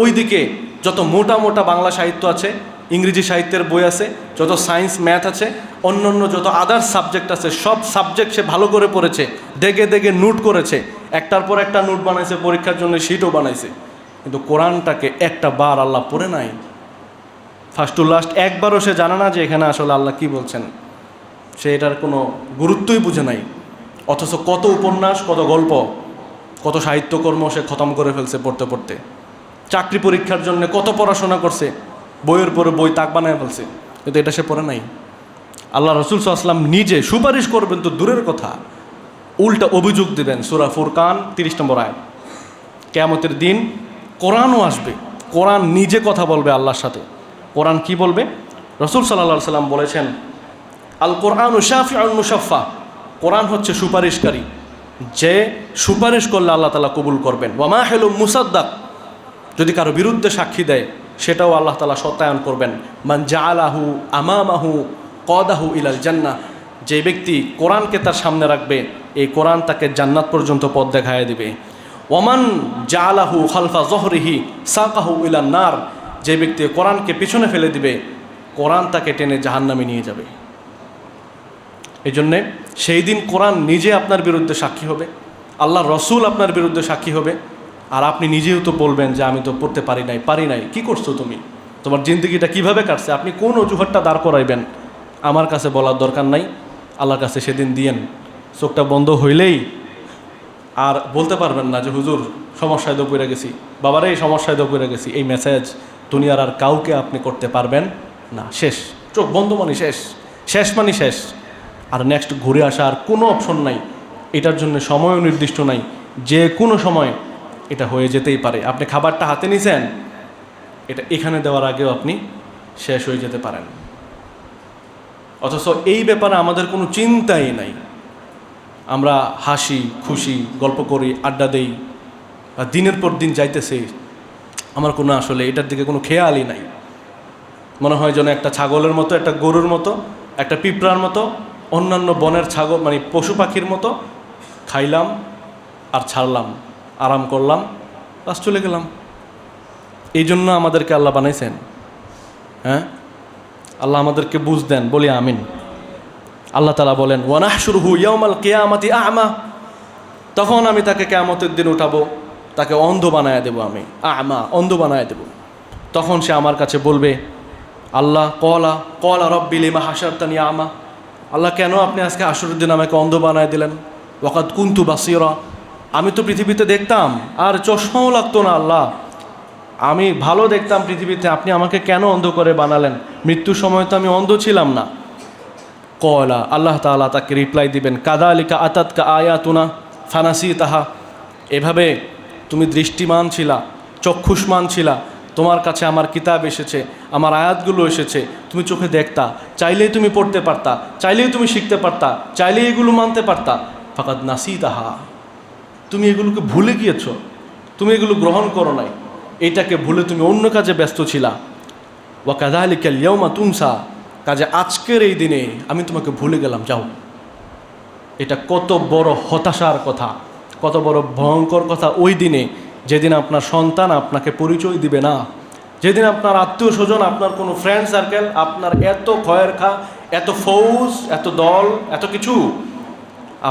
ওইদিকে যত মোটা মোটা বাংলা সাহিত্য আছে, ইংরেজি সাহিত্যের বই আছে, যত সায়েন্স ম্যাথ আছে, অন্য যত আদার্স সাবজেক্ট আছে, সব সাবজেক্ট সে ভালো করে পড়েছে, দেখে দেখে নোট করেছে, একটার পর একটা নোট বানাইছে, পরীক্ষার জন্য শিটও বানাইছে। কিন্তু কোরআনটাকে একটা বার আল্লাহ পড়ে নাই, ফার্স্ট টু লাস্ট একবারও সে জানে না যে এখানে আসলে আল্লাহ কি বলছেন। সে এটার কোনো গুরুত্বই বুঝে নাই। অথচ কত উপন্যাস, কত গল্প, কত সাহিত্যকর্ম সে খতম করে ফেলছে পড়তে পড়তে। চাকরি পরীক্ষার জন্য কত পড়াশোনা করছে, বইয়ের পরে বই তাক বানায় ফেলছে, কিন্তু এটা সে পড়ে নাই। আল্লাহ রসুল সাল্লাল্লাহু আলাইহি ওয়াসাল্লাম নিজে সুপারিশ করবেন তো দূরের কথা, উল্টা অভিযোগ দেবেন। সূরা ফুরকান 30 নম্বর আয়াত। কিয়ামতের দিন কোরআনও আসবে, কোরআন নিজে কথা বলবে আল্লাহর সাথে। কোরআন কি বলবে? রসুল সাল্লাল্লাহু আলাইহি ওয়াসাল্লাম বলেছেন, আল কোরআনু শাফিউন মুশাফফা, কোরআন হচ্ছে সুপারিশকারী, যে সুপারিশ করলে আল্লাহ তাআলা কবুল করবেন। ওয়া মাহিলুম মুসাদ্দাক, যদি কারো বিরুদ্ধে সাক্ষী দেয় সেটাও আল্লাহ তাআলা সত্যায়ন করবেন। মান জাআলাহু আমামাহু কদাহু ইলাল জান্নাহ, যে ব্যক্তি কোরআনকে তার সামনে রাখবে, এই কোরআন তাকে জান্নাত পর্যন্ত পথ দেখায় দিবে। ওমান জাআলাহু খালফা যহরিহি সাকাহু ইলান নার, যে ব্যক্তি কোরআনকে পিছনে ফেলে দিবে, কোরআন তাকে টেনে জাহান্নামে নিয়ে যাবে। এই জন্যে সেই দিন কোরআন নিজে আপনার বিরুদ্ধে সাক্ষী হবে, আল্লাহ রসুল আপনার বিরুদ্ধে সাক্ষী হবে, আর আপনি নিজেও তো বলবেন যে আমি তো পড়তে পারি নাই। কি করছো তুমি? তোমার জিন্দগিটা কিভাবে কাটছে? আপনি কোন অজুহাতটা দাঁড় করাইবেন? আমার কাছে বলার দরকার নাই, আল্লাহর কাছে সেদিন দিয়েন। চোখটা বন্ধ হইলেই আর বলতে পারবেন না যে হুজুর সমস্যায় তো পড়ে গেছি, বাবারে এই সমস্যায় তো পড়ে গেছি। এই মেসেজ দুনিয়ার আর কাউকে আপনি করতে পারবেন না। শেষ, চোখ বন্ধ মানে শেষ, শেষ মানে শেষ। আর নেক্সট ঘুরে আসা আর কোনো অপশন নাই, এটার জন্য সময়ও নির্দিষ্ট নাই, যে কোনো সময় এটা হয়ে যেতেই পারে। আপনি খাবারটা হাতে নিছেন, এটা এখানে দেওয়ার আগেও আপনি শেষ হয়ে যেতে পারেন। অথচ এই ব্যাপারে আমাদের কোনো চিন্তাই নাই। আমরা হাসি খুশি, গল্প করি, আড্ডা দেই, আর দিনের পর দিন যাইতেছে, আমার কোনো আসলে এটার দিকে কোনো খেয়ালই নাই। মনে হয় যেন একটা ছাগলের মতো, একটা গরুর মতো, একটা পিঁপড়ার মতো, অন্যান্য বনের ছাগল মানে পশু পাখির মতো খাইলাম আর ছাড়লাম, আরাম করলাম, বাস চলে গেলাম। এই জন্য আমাদেরকে আল্লাহ বানাইছেন। হ্যাঁ, আল্লাহ আমাদেরকে বুঝ দেন, বলি আমিন। আল্লাহ তাআলা বলেন, ওয়া নাহশুরুহু ইয়াওমাল কিয়ামাতি আ'মা, তখন আমি তাকে কিয়ামতের দিন উঠাবো, তাকে অন্ধ বানায় দেবো, আমি আ'মা, অন্ধ বানায় দেব। তখন সে আমার কাছে বলবে, আল্লাহ কলা রব্বি লিমা হাশারতানি আ'মা, আল্লাহ কেন আপনি আজকে হাশরের দিন আমাকে অন্ধ বানায় দিলেন? ওয়াকাদ কুনতু বাসীরা, আমি তো পৃথিবীতে দেখতাম আর চশমাও লাগতো না। আল্লাহ, আমি ভালো দেখতাম পৃথিবীতে, আপনি আমাকে কেন অন্ধ করে বানালেন? মৃত্যুর সময় তো আমি অন্ধ ছিলাম না। কলা, আল্লাহ তাআলা তাকে রিপ্লাই দিবেন, কাযালিকা আতাতকা আয়াতুনা ফানাসিতাহা, এভাবে তুমি দৃষ্টিমান ছিলা, চক্ষুষ্মান ছিলা, তোমার কাছে আমার কিতাব এসেছে, আমার আয়াতগুলো এসেছে, তুমি চোখে দেখতা, চাইলেই তুমি পড়তে পারতা, চাইলেই তুমি শিখতে পারতা, চাইলেই এগুলো মানতে পারতা। ফাকাদ নাসিতাহা, তুমি এগুলোকে ভুলে গিয়েছ, তুমি এগুলো গ্রহণ করো নাই, এইটাকে ভুলে তুমি অন্য কাজে ব্যস্ত ছিলা। ওয়া কাযালিকাল ইয়াওমা তুনসা, কাজে আজকের এই দিনে আমি তোমাকে ভুলে গেলাম, যাও। এটা কত বড় হতাশার কথা, কত বড় ভয়ঙ্কর কথা ওই দিনে, যেদিন আপনার সন্তান আপনাকে পরিচয় দিবে না, যেদিন আপনার আত্মীয় স্বজন, আপনার কোনো ফ্রেন্ড সার্কেল, আপনার এত খয়ের খা, এত ফৌজ, এত দল, এত কিছু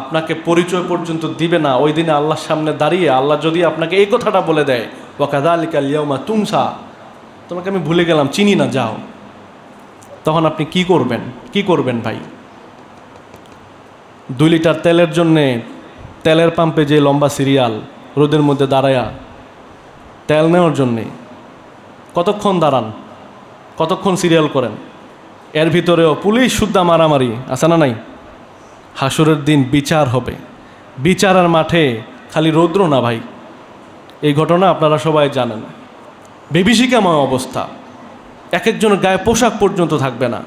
আপনাকে পরিচয় পর্যন্ত দিবে না। ওই দিনে আল্লাহর সামনে দাঁড়িয়ে আল্লাহ যদি আপনাকে এই কথাটা বলে দেয়, ওয়া কাযালিকাল ইয়াওমা তুনসা, তোমাকে আমি ভুলে গেলাম, চিনি না, যাও, তখন আপনি কি করবেন ভাই? 2 লিটার তেলের জন্যে তেলের পাম্পে যে লম্বা সিরিয়াল, রোদের মধ্যে দাঁড়ায়া তেল নেওয়ার জন্যে কতক্ষণ দাঁড়ান, কতক্ষণ সিরিয়াল করেন? এর ভিতরেও পুলিশ সুদ্ধা মারামারি আছে না নাই? হাসরের দিন বিচার হবে, বিচারের মাঠে খালি রৌদ্র না ভাই, এই ঘটনা আপনারা সবাই জানেন। বিভীষিকাময় অবস্থা, এক একজনের গায়ে পোশাক পর্যন্ত থাকবে না,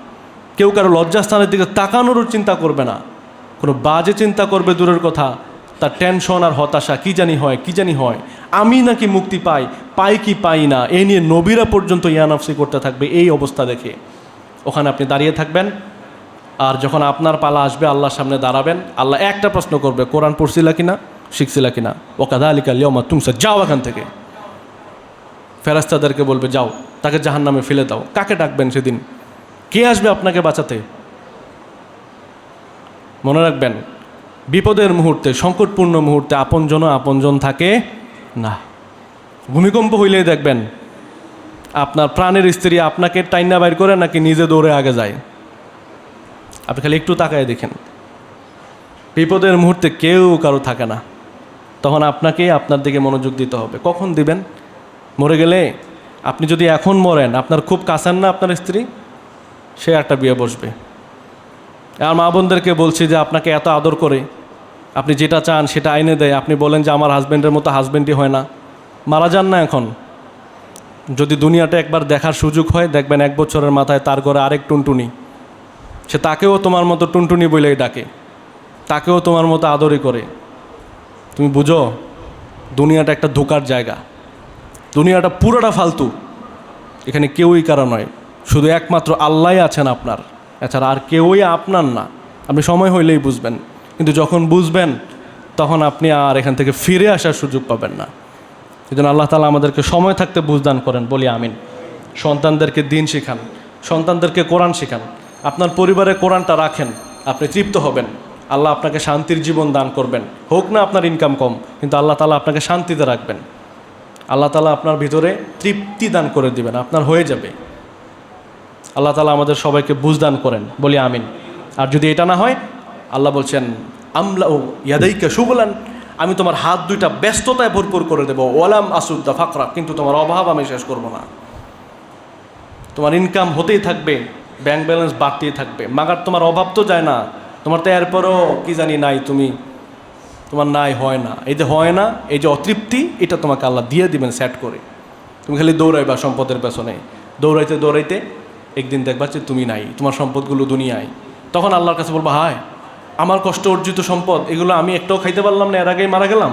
কেউ কারো লজ্জাস্থানের দিকে তাকানোরও চিন্তা করবে না, কোনো বাজে চিন্তা করবে দূরের কথা, তার টেনশন আর হতাশা, কি জানি হয়, আমি নাকি মুক্তি পাই কি পাই না, এই নিয়ে নবীরা পর্যন্ত ইয়ানাফসি করতে থাকবে। এই অবস্থা দেখে ওখানে আপনি দাঁড়িয়ে থাকবেন, আর যখন আপনার পালা আসবে আল্লাহর সামনে দাঁড়াবেন, আল্লাহ একটা প্রশ্ন করবে, কোরআন পড়ছিলা কিনা, শিখছিলা কিনা? ওয়া কাযালিকাল ইয়াওমা তুনসা, যাও এখান থেকে। ফেরেশতাদেরকে বলবে যাও তাকে জাহান্নামে ফেলে দাও। কাকে ডাকবেন সেদিন? কে আসবে আপনাকে বাঁচাতে? মনে রাখবেন, বিপদের মুহূর্তে, সংকটপূর্ণ মুহূর্তে আপনজন থাকে না। ভূমিকম্প হইলেই দেখবেন আপনার প্রাণের স্ত্রী আপনাকে টাইনা বাইর করে নাকি নিজে দৌড়ে আগে যায়। আপনি খালি একটু তাকায় দেখেন, বিপদের মুহূর্তে কেউ কারো থাকে না। তখন আপনাকে আপনার দিকে মনোযোগ দিতে হবে। কখন দিবেন? মরে গেলে। আপনি যদি এখন মরেন, আপনার খুব কাছেন না আপনার স্ত্রী, সে একটা বিয়ে বসবে। আর মা বোনদেরকে বলছি যে আপনাকে এত আদর করে, আপনি যেটা চান সেটা আইনে দেয়, আপনি বলেন যে আমার হাজব্যান্ডের মতো হাজব্যান্ডই হয় না। মারা যান না এখন, যদি দুনিয়াটা একবার দেখার সুযোগ হয়, দেখবেন 1 বছরের মাথায় তার ঘরে আরেক টুনটুনি, সে তাকেও তোমার মতো টুনটুনি বলেই ডাকে, তাকেও তোমার মতো আদরই করে। তুমি বুঝো দুনিয়াটা একটা ধোঁকার জায়গা, দুনিয়াটা পুরোটা ফালতু। এখানে কেউই কারো নয়, শুধু একমাত্র আল্লাহই আছেন আপনার, এছাড়া আর কেউই আপনার না। আপনি সময় হইলেই বুঝবেন, কিন্তু যখন বুঝবেন তখন আপনি আর এখান থেকে ফিরে আসার সুযোগ পাবেন না। এই জন্য আল্লাহ তাআলা আমাদেরকে সময় থাকতে বুঝদান করেন, বলি আমিন। সন্তানদেরকে দিন শেখান, সন্তানদেরকে কোরআন শেখান, আপনার পরিবারে কোরআনটা রাখেন, আপনি তৃপ্ত হবেন। আল্লাহ আপনাকে শান্তির জীবন দান করবেন। হোক না আপনার ইনকাম কম, কিন্তু আল্লাহ তাআলা আপনাকে শান্তিতে রাখবেন। আল্লাহ তাআলা আপনার ভিতরে তৃপ্তি দান করে দিবেন, আপনার হয়ে যাবে। আল্লাহ তাআলা আমাদের সবাইকে বুঝদান করেন, বলি আমিন। আর যদি এটা না হয়, আল্লাহ বলছেন আমলাউ ইয়াদাইকা শুগলান, আমি তোমার হাত দুইটা ব্যস্ততায় ভরপুর করে দেবো, ওয়ালাম আসুদ্দা ফাকরা, কিন্তু তোমার অভাব আমি শেষ করব না। তোমার ইনকাম হতেই থাকবে, ব্যাংক ব্যালেন্স বাড়তেই থাকবে, মাগার তোমার অভাব তো যায় না। তোমার তো এরপরও কি জানি নাই, তোমার নাই, হয় না। এই যে হয় না, এই যে অতৃপ্তি, এটা তোমাকে আল্লাহ দিয়ে দিবেন সেট করে। তুমি খালি দৌড়াইবা সম্পদের পেছনে, দৌড়াইতে দৌড়াইতে একদিন দেখবা যে তুমি নাই, তোমার সম্পদগুলো দুনিয়ায়। তখন আল্লাহর কাছে বলবা, হায় আমার কষ্ট অর্জিত সম্পদ, এগুলো আমি একটাও খাইতে পারলাম না, এর আগেই মারা গেলাম।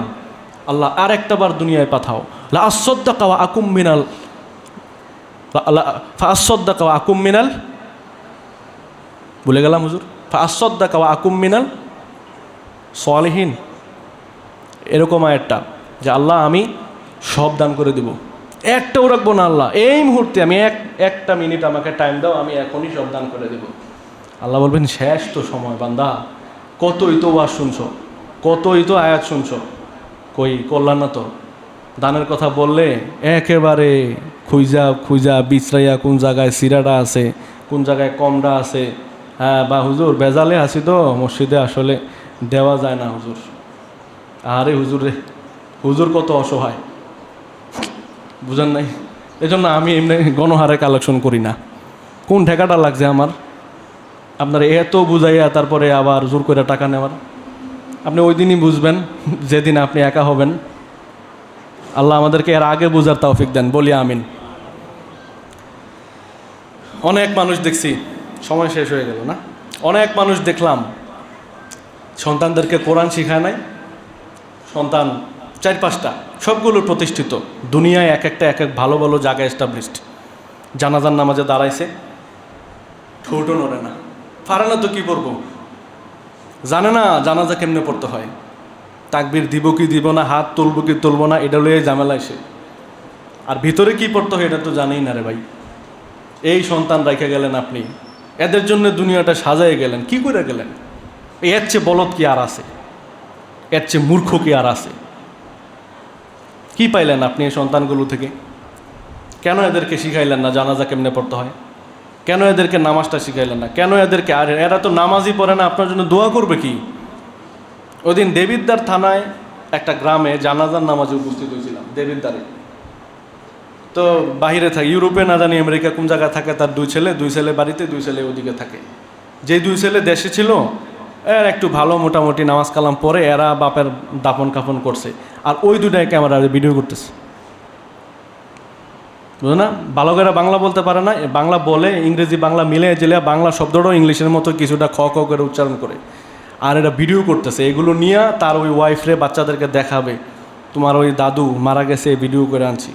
আল্লাহ আর একটা বার দুনিয়ায় পাঠাও। লা আসসাদদাকা ওয়া আকুম মিনাল ফা আসসাদদাকা ওয়া আকুম মিনাল, ভুলে গেলাম হুজুর, ফা আসসাদদাকা ওয়া আকুম মিনাল সালিহিন। এরকম একটা যে আল্লাহ আমি সব দান করে দিব, একটাও রাখবো না। আল্লাহ এই মুহূর্তে আমি একটা মিনিট আমাকে টাইম দাও, আমি এখনই সব দান করে দেব। আল্লাহ বলবেন শেষ তো সময় বান্দা, কতই তো ওয়াজ শুনছো, কতই তো আয়াত শুনছো, কই করলাম না তো। দানের কথা বললে একেবারে খুঁজা বিছরাইয়া কোন জায়গায় সিরাটা আছে, কোন জায়গায় কমটা আছে। হ্যাঁ বা হুজুর বেজালে আসি তো মসজিদে, আসলে দেওয়া যায় না হুজুর। আরে হুজুর রে, হুজুর কত অসহায়, বুঝেন নাই? এই জন্য আমি এমনি গণহারে কালেকশন করি না। কোন ঠেকাটা লাগছে আমার আপনারা এত বুঝাইয়া তারপরে আবার জোর করে টাকা নেওয়ার? আপনি ওই দিনই বুঝবেন যেদিন আপনি একা হবেন। আল্লাহ আমাদেরকে এর আগে বুঝার তৌফিক দেন, বলি আমিন। অনেক মানুষ দেখছি, সময় শেষ হয়ে গেল না, অনেক মানুষ দেখলাম সন্তানদেরকে কোরআন শিখায় নাই। সন্তান 4-5টা, সবগুলো প্রতিষ্ঠিত, দুনিয়ায় এক এক ভালো ভালো জায়গায় এস্টাবলিশড। জানাজার নামাজে দাঁড়াইছে, ঠোঁটও নড়ে না, পারে না তো কী করবো, জানে না জানাজা কেমনে পড়তে হয়, তাকবীর দিব কি দিব না, হাত তুলব কি তুলব না, এটা লইয়ে ঝামেলা এসে। আর ভিতরে কি পড়তে হয় এটা তো জানেই না রে ভাই। এই সন্তান রেখে গেলেন আপনি, এদের জন্য দুনিয়াটা সাজাই গেলেন, কি করে গেলেন? এর চেয়ে বলদ কি আর আছে, এর চেয়ে মূর্খ কি আর আছে? কি পাইলেন আপনি এই সন্তানগুলো থেকে? কেন এদেরকে শিখাইলেন না জানাজা কেমনে পড়তে হয়? কেন এদেরকে নামাজটা শিখাইলেন না? কেন এদেরকে, আর এরা তো নামাজই পড়ে না, আপনার জন্য দোয়া করবে কি? ওই দিন দেবিদ্বার থানায় একটা গ্রামে জানাজার নামাজে উপস্থিত হয়েছিলাম, দেবিদ্বারে। তো বাহিরে থাকে, ইউরোপে না জানি আমেরিকা কোন জায়গায় থাকে, তার দুই ছেলে বাড়িতে, 2 ছেলে ওদিকে থাকে। যেই 2 ছেলে দেশে ছিল, এর একটু ভালো মোটামুটি নামাজ কালাম পরে এরা বাপের দাফন কাফন করছে, আর ওই 2টাই ক্যামেরা ভিডিও করতেছে। বুঝো না, ভালো করে বাংলা বলতে পারে না, বাংলা বলে ইংরেজি বাংলা মিলে জেলে বাংলা শব্দটাও ইংলিশের মতো কিছুটা খ করে উচ্চারণ করে, আর এটা ভিডিও করতেছে। এগুলো নিয়ে তার ওই ওয়াইফরে বাচ্চাদেরকে দেখাবে, তোমার ওই দাদু মারা গেছে, ভিডিও করে আনছি,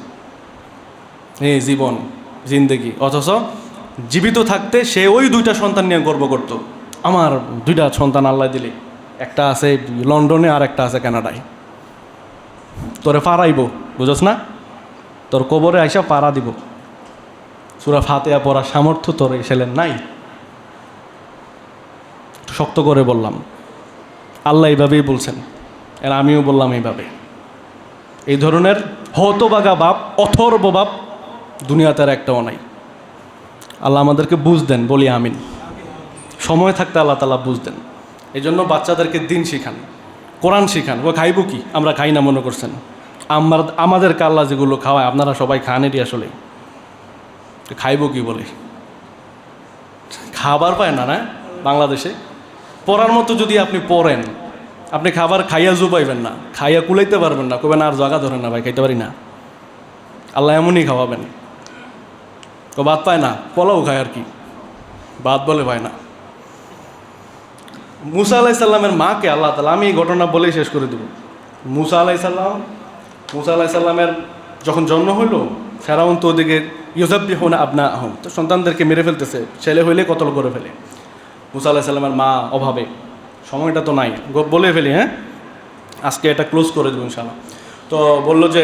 এই জীবন জিন্দেগি। অথচ জীবিত থাকতে সে ওই 2টা সন্তান নিয়ে গর্ব করতো, আমার 2টা সন্তান আল্লাহ দিলে, একটা আছে লন্ডনে আর একটা আছে কানাডায়, তোরে ফারাইব, বুঝছ না? তোর কবরে আইসা পাড়া দিব। সূরা ফাতিহা পড়ার সামর্থ্য তোর এই ছেলের নাই। শক্ত করে বললাম, আল্লাহ এইভাবেই বলছেন, আর আমিও বললাম এইভাবে। এই ধরনের হতবাগা বাপ, অথর্ব বাপ দুনিয়াতে আর একটাও নাই। আল্লাহ আমাদেরকে বুঝ দেন, বলি আমিন। সময় থাকতে আল্লাহ তাআলা বুঝ দেন। এই জন্য বাচ্চাদেরকে দিন শিখান, কোরআন শিখান। ও খাইব কি? আমরা খাই না মনে করছেন? আমাদেরকে আল্লাহ যেগুলো খাওয়ায় আপনারা সবাই খানেরই আসলে। খাইব কি বলে? খাবার পায় না, না বাংলাদেশে। পড়ার মতো যদি আপনি পড়েন, আপনি খাবার খাইয়া জুবাইবেন না, খাইয়া কুলাইতে পারবেন না, কবেন আর জায়গা ধরেন না ভাই, খাইতে পারি না। আল্লাহ এমনই খাওয়াবেন। তো ভাত পায় না, পোলাও খায় আর কি, ভাত বলে পায় না। মুসা আলাইহিস সালামের মাকে আল্লাহ তাআলা, আমি এই ঘটনা বলেই শেষ করে দেব। মুসা আলাইহিস সালামের যখন জন্ম হইল, ফেরাউন তো ওদিকে ইউযাব্বিহুনা আবনাআহুম, তো সন্তানদেরকে মেরে ফেলতেছে, ছেলে হইলে কতল করে ফেলে। মুসা আলাইহিস সালামের মা অভাবে, সময়টা তো নাই, বলে ফেলি, হ্যাঁ আজকে এটা ক্লোজ করে দেবো ইনশাআল্লাহ। তো বলল যে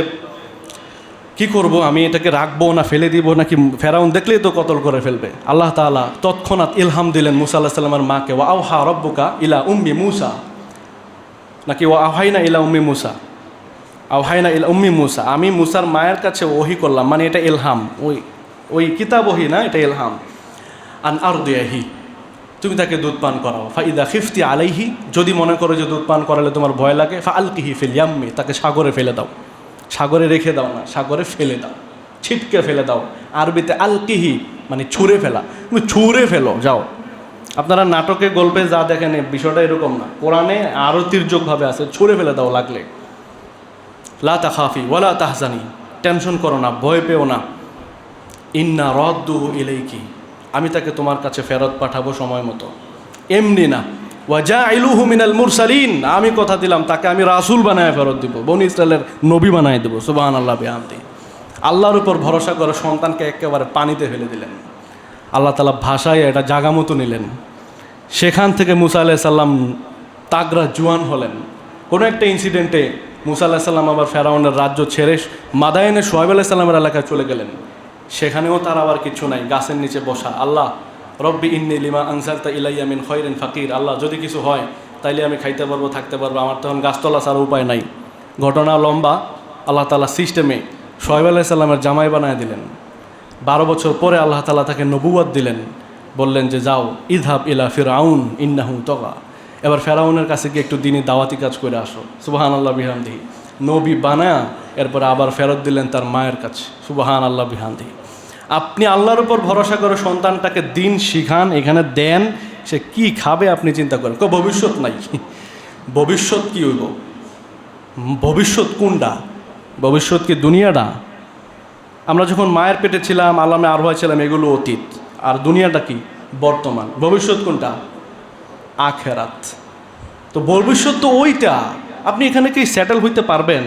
কি করব, আমি এটাকে রাখবো না ফেলে দিব নাকি, ফেরাউন দেখলেই তো কতল করে ফেলবে। আল্লাহ তাআলা তৎক্ষণাৎ ইলহাম দিলেন মুসা আলাইহিস সালামের মাকে, ওয়া আওহা রাব্বুকা ইলা উম্মি মুসা, নাকি ওয়া আওহাইনা ইলা উম্মি মুসা, আওহাইনা ইলা উম্মি মুসা, আমি মুসার মায়ের কাছে ওহি করলাম, মানে এটা ইলহাম, ওই কিতাব ওহি না, এটা ইলহাম। আন আরদিয়াহি, তুমি তাকে দুধ পান করাও। ফাইদা খিফতি আলাইহি, যদি মনে করো যে দুধ পান করালে তোমার ভয় লাগে, ফাআলকিহি ফিল ইয়াম্মি, তাকে সাগরে ফেলে দাও। সাগরে রেখে দাও না, সাগরে ফেলে দাও, ছিটকে ফেলে দাও। আরবিতে আলকিহি মানে ছুঁড়ে ফেলা, তুমি ছুঁড়ে ফেলো, যাও। আপনারা নাটকে গল্পে যা দেখেন বিষয়টা এরকম না, কোরআনে আরও তির্যকভাবে আছে, ছুঁড়ে ফেলে দাও লাগলে। লা তাখাফি ওয়ালা তাহজানি, টেনশন করো না, ভয় পেও না। ইন্না রাদ্দুহু ইলাইকি, আমি তাকে তোমার কাছে ফেরত পাঠাবো সময় মতো, এমনি না। ওয়া জাইলুহু মিনাল মুরসালিন, আমি কথা দিলাম তাকে আমি রাসূল বানায় ফেরত দিব, বনি ইসরায়েলের নবী বানায় দেবো। সুবহানাল্লাহ বিহামদি। আল্লাহর উপর ভরসা করে সন্তানকে একেবারে পানিতে ফেলে দিলেন। আল্লাহ তাআলা ভাষায় এটা জাগা মতো নিলেন। সেখান থেকে মুসা আলাইহিস সালাম তাগড়া জোয়ান হলেন। কোনো একটা ইনসিডেন্টে মুসা আলাইহিস সালাম আবার ফেরাউনের রাজ্য ছেড়ে মাদায়েনে শুআয়ব আলাইহিস সালামের এলাকায় চলে গেলেন। সেখানেও তার আবার কিছু নাই, গাছের নিচে বসা। আল্লাহ রব্বি ইন্নী লিমা আনজালতা ইলাইয়া মিন খায়রিন ফাকির, আল্লাহ যদি কিছু হয় তাইলে আমি খাইতে পারবো, থাকতে পারবো, আমার তখন গাছতলা ছাড়া উপায় নাই। ঘটনা লম্বা। আল্লাহ তাআলা সিস্টেমে শুআয়ব আলাইহিস সালামের জামাই বানায় দিলেন। 12 বছর পরে আল্লাহ তাআলা তাকে নবুয়ত দিলেন, বললেন যে যাও ইযহাব ইলা ফিরআউন ইন্নাহু তাগা, এবার ফেরাউনের কাছে গিয়ে একটু দিনই দাওয়াতি কাজ করে আসো। সুবহানাল্লাহ বিহামদিহি। নবী বানায়া এরপরে আবার ফেরত দিলেন তার মায়ের কাছে। সুবহানাল্লাহ বিহামদিহি। আপনি আল্লাহর উপর ভরসা করে সন্তানটাকে দিন শিখান, এখানে দেন, সে কি খাবে আপনি চিন্তা করেন। ভবিষ্যৎ নাই, ভবিষ্যৎ কি হইব? ভবিষ্যৎ কোনটা? ভবিষ্যৎ কি দুনিয়াটা? আমরা যখন মায়ের পেটে ছিলাম, আলামে আরওয়াহ ছিলাম, এগুলো অতীত। আর দুনিয়াটা কি? বর্তমান। ভবিষ্যৎ কোনটা? আখেরাত। তো ভবিষ্যৎ তো ওইটা। আপনি এখানে কি সেটেল হইতে পারবেন?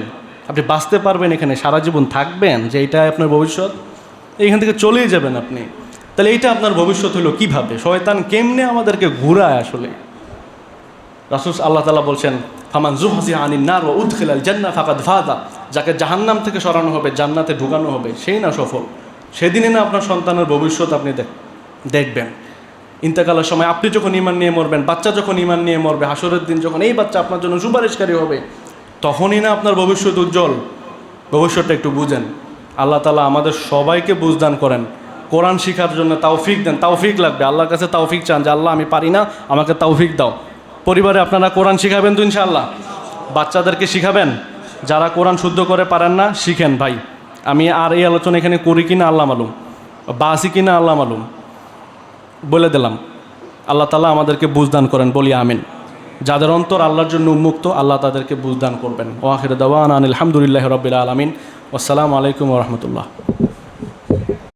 আপনি বাঁচতে পারবেন এখানে, সারা জীবন থাকবেন যে এইটাই আপনার ভবিষ্যৎ? এইখান থেকে চলেই যাবেন আপনি। তাহলে এইটা আপনার ভবিষ্যৎ হলো কিভাবে? শয়তান কেমনে আমাদেরকে ঘুরায় আসলে। রাসূল আল্লাহ তাআলা বলছেন, ফামান যুহজিহা আনিন নার ওয়া উদখিলাল জান্নাহ ফাকাদ ফাযা, যাকে জাহান্নাম থেকে সরানো হবে, জান্নাতে ঢুকানো হবে, সেই না সফল। সেদিনই না আপনার সন্তানের ভবিষ্যৎ আপনি দেখবেন। ইন্তেকালের সময় আপনি যখন ঈমান নিয়ে মরবেন, বাচ্চা যখন ঈমান নিয়ে মরবে, হাসরের দিন যখন এই বাচ্চা আপনার জন্য সুপারিশকারী হবে, তখনই না আপনার ভবিষ্যৎ উজ্জ্বল। ভবিষ্যৎটা একটু বুঝেন। আল্লাহ তাআলা আমাদের সবাইকে বুঝদান করেন, কোরআন শিখার জন্য তৌফিক দেন। তৌফিক লাগবে, আল্লাহর কাছে তৌফিক চান যে আল্লাহ আমি পারি না, আমাকে তৌফিক দাও। পরিবারে আপনারা কোরআন শিখাবেন তো ইনশাআল্লাহ? বাচ্চাদেরকে শিখাবেন? যারা কোরআন শুদ্ধ করে পারেন না, শিখেন ভাই। আমি আর এই আলোচনা এখানে করি কিনা আল্লাহ মালুম, বাসি কিনা আল্লাহ মালুম, বলে দিলাম। আল্লাহ তাআলা আমাদেরকে বুঝদান করেন, বলি আমিন। যাদের অন্তর আল্লাহর জন্য উন্মুক্ত, আল্লাহ তাদেরকে বুঝদান করবেন। ওয়া আখিরু দাওয়ানা আনিল হামদুলিল্লাহি রাব্বিল আলামিন। আসসালামু আলাইকুম ওয়া রাহমাতুল্লাহ।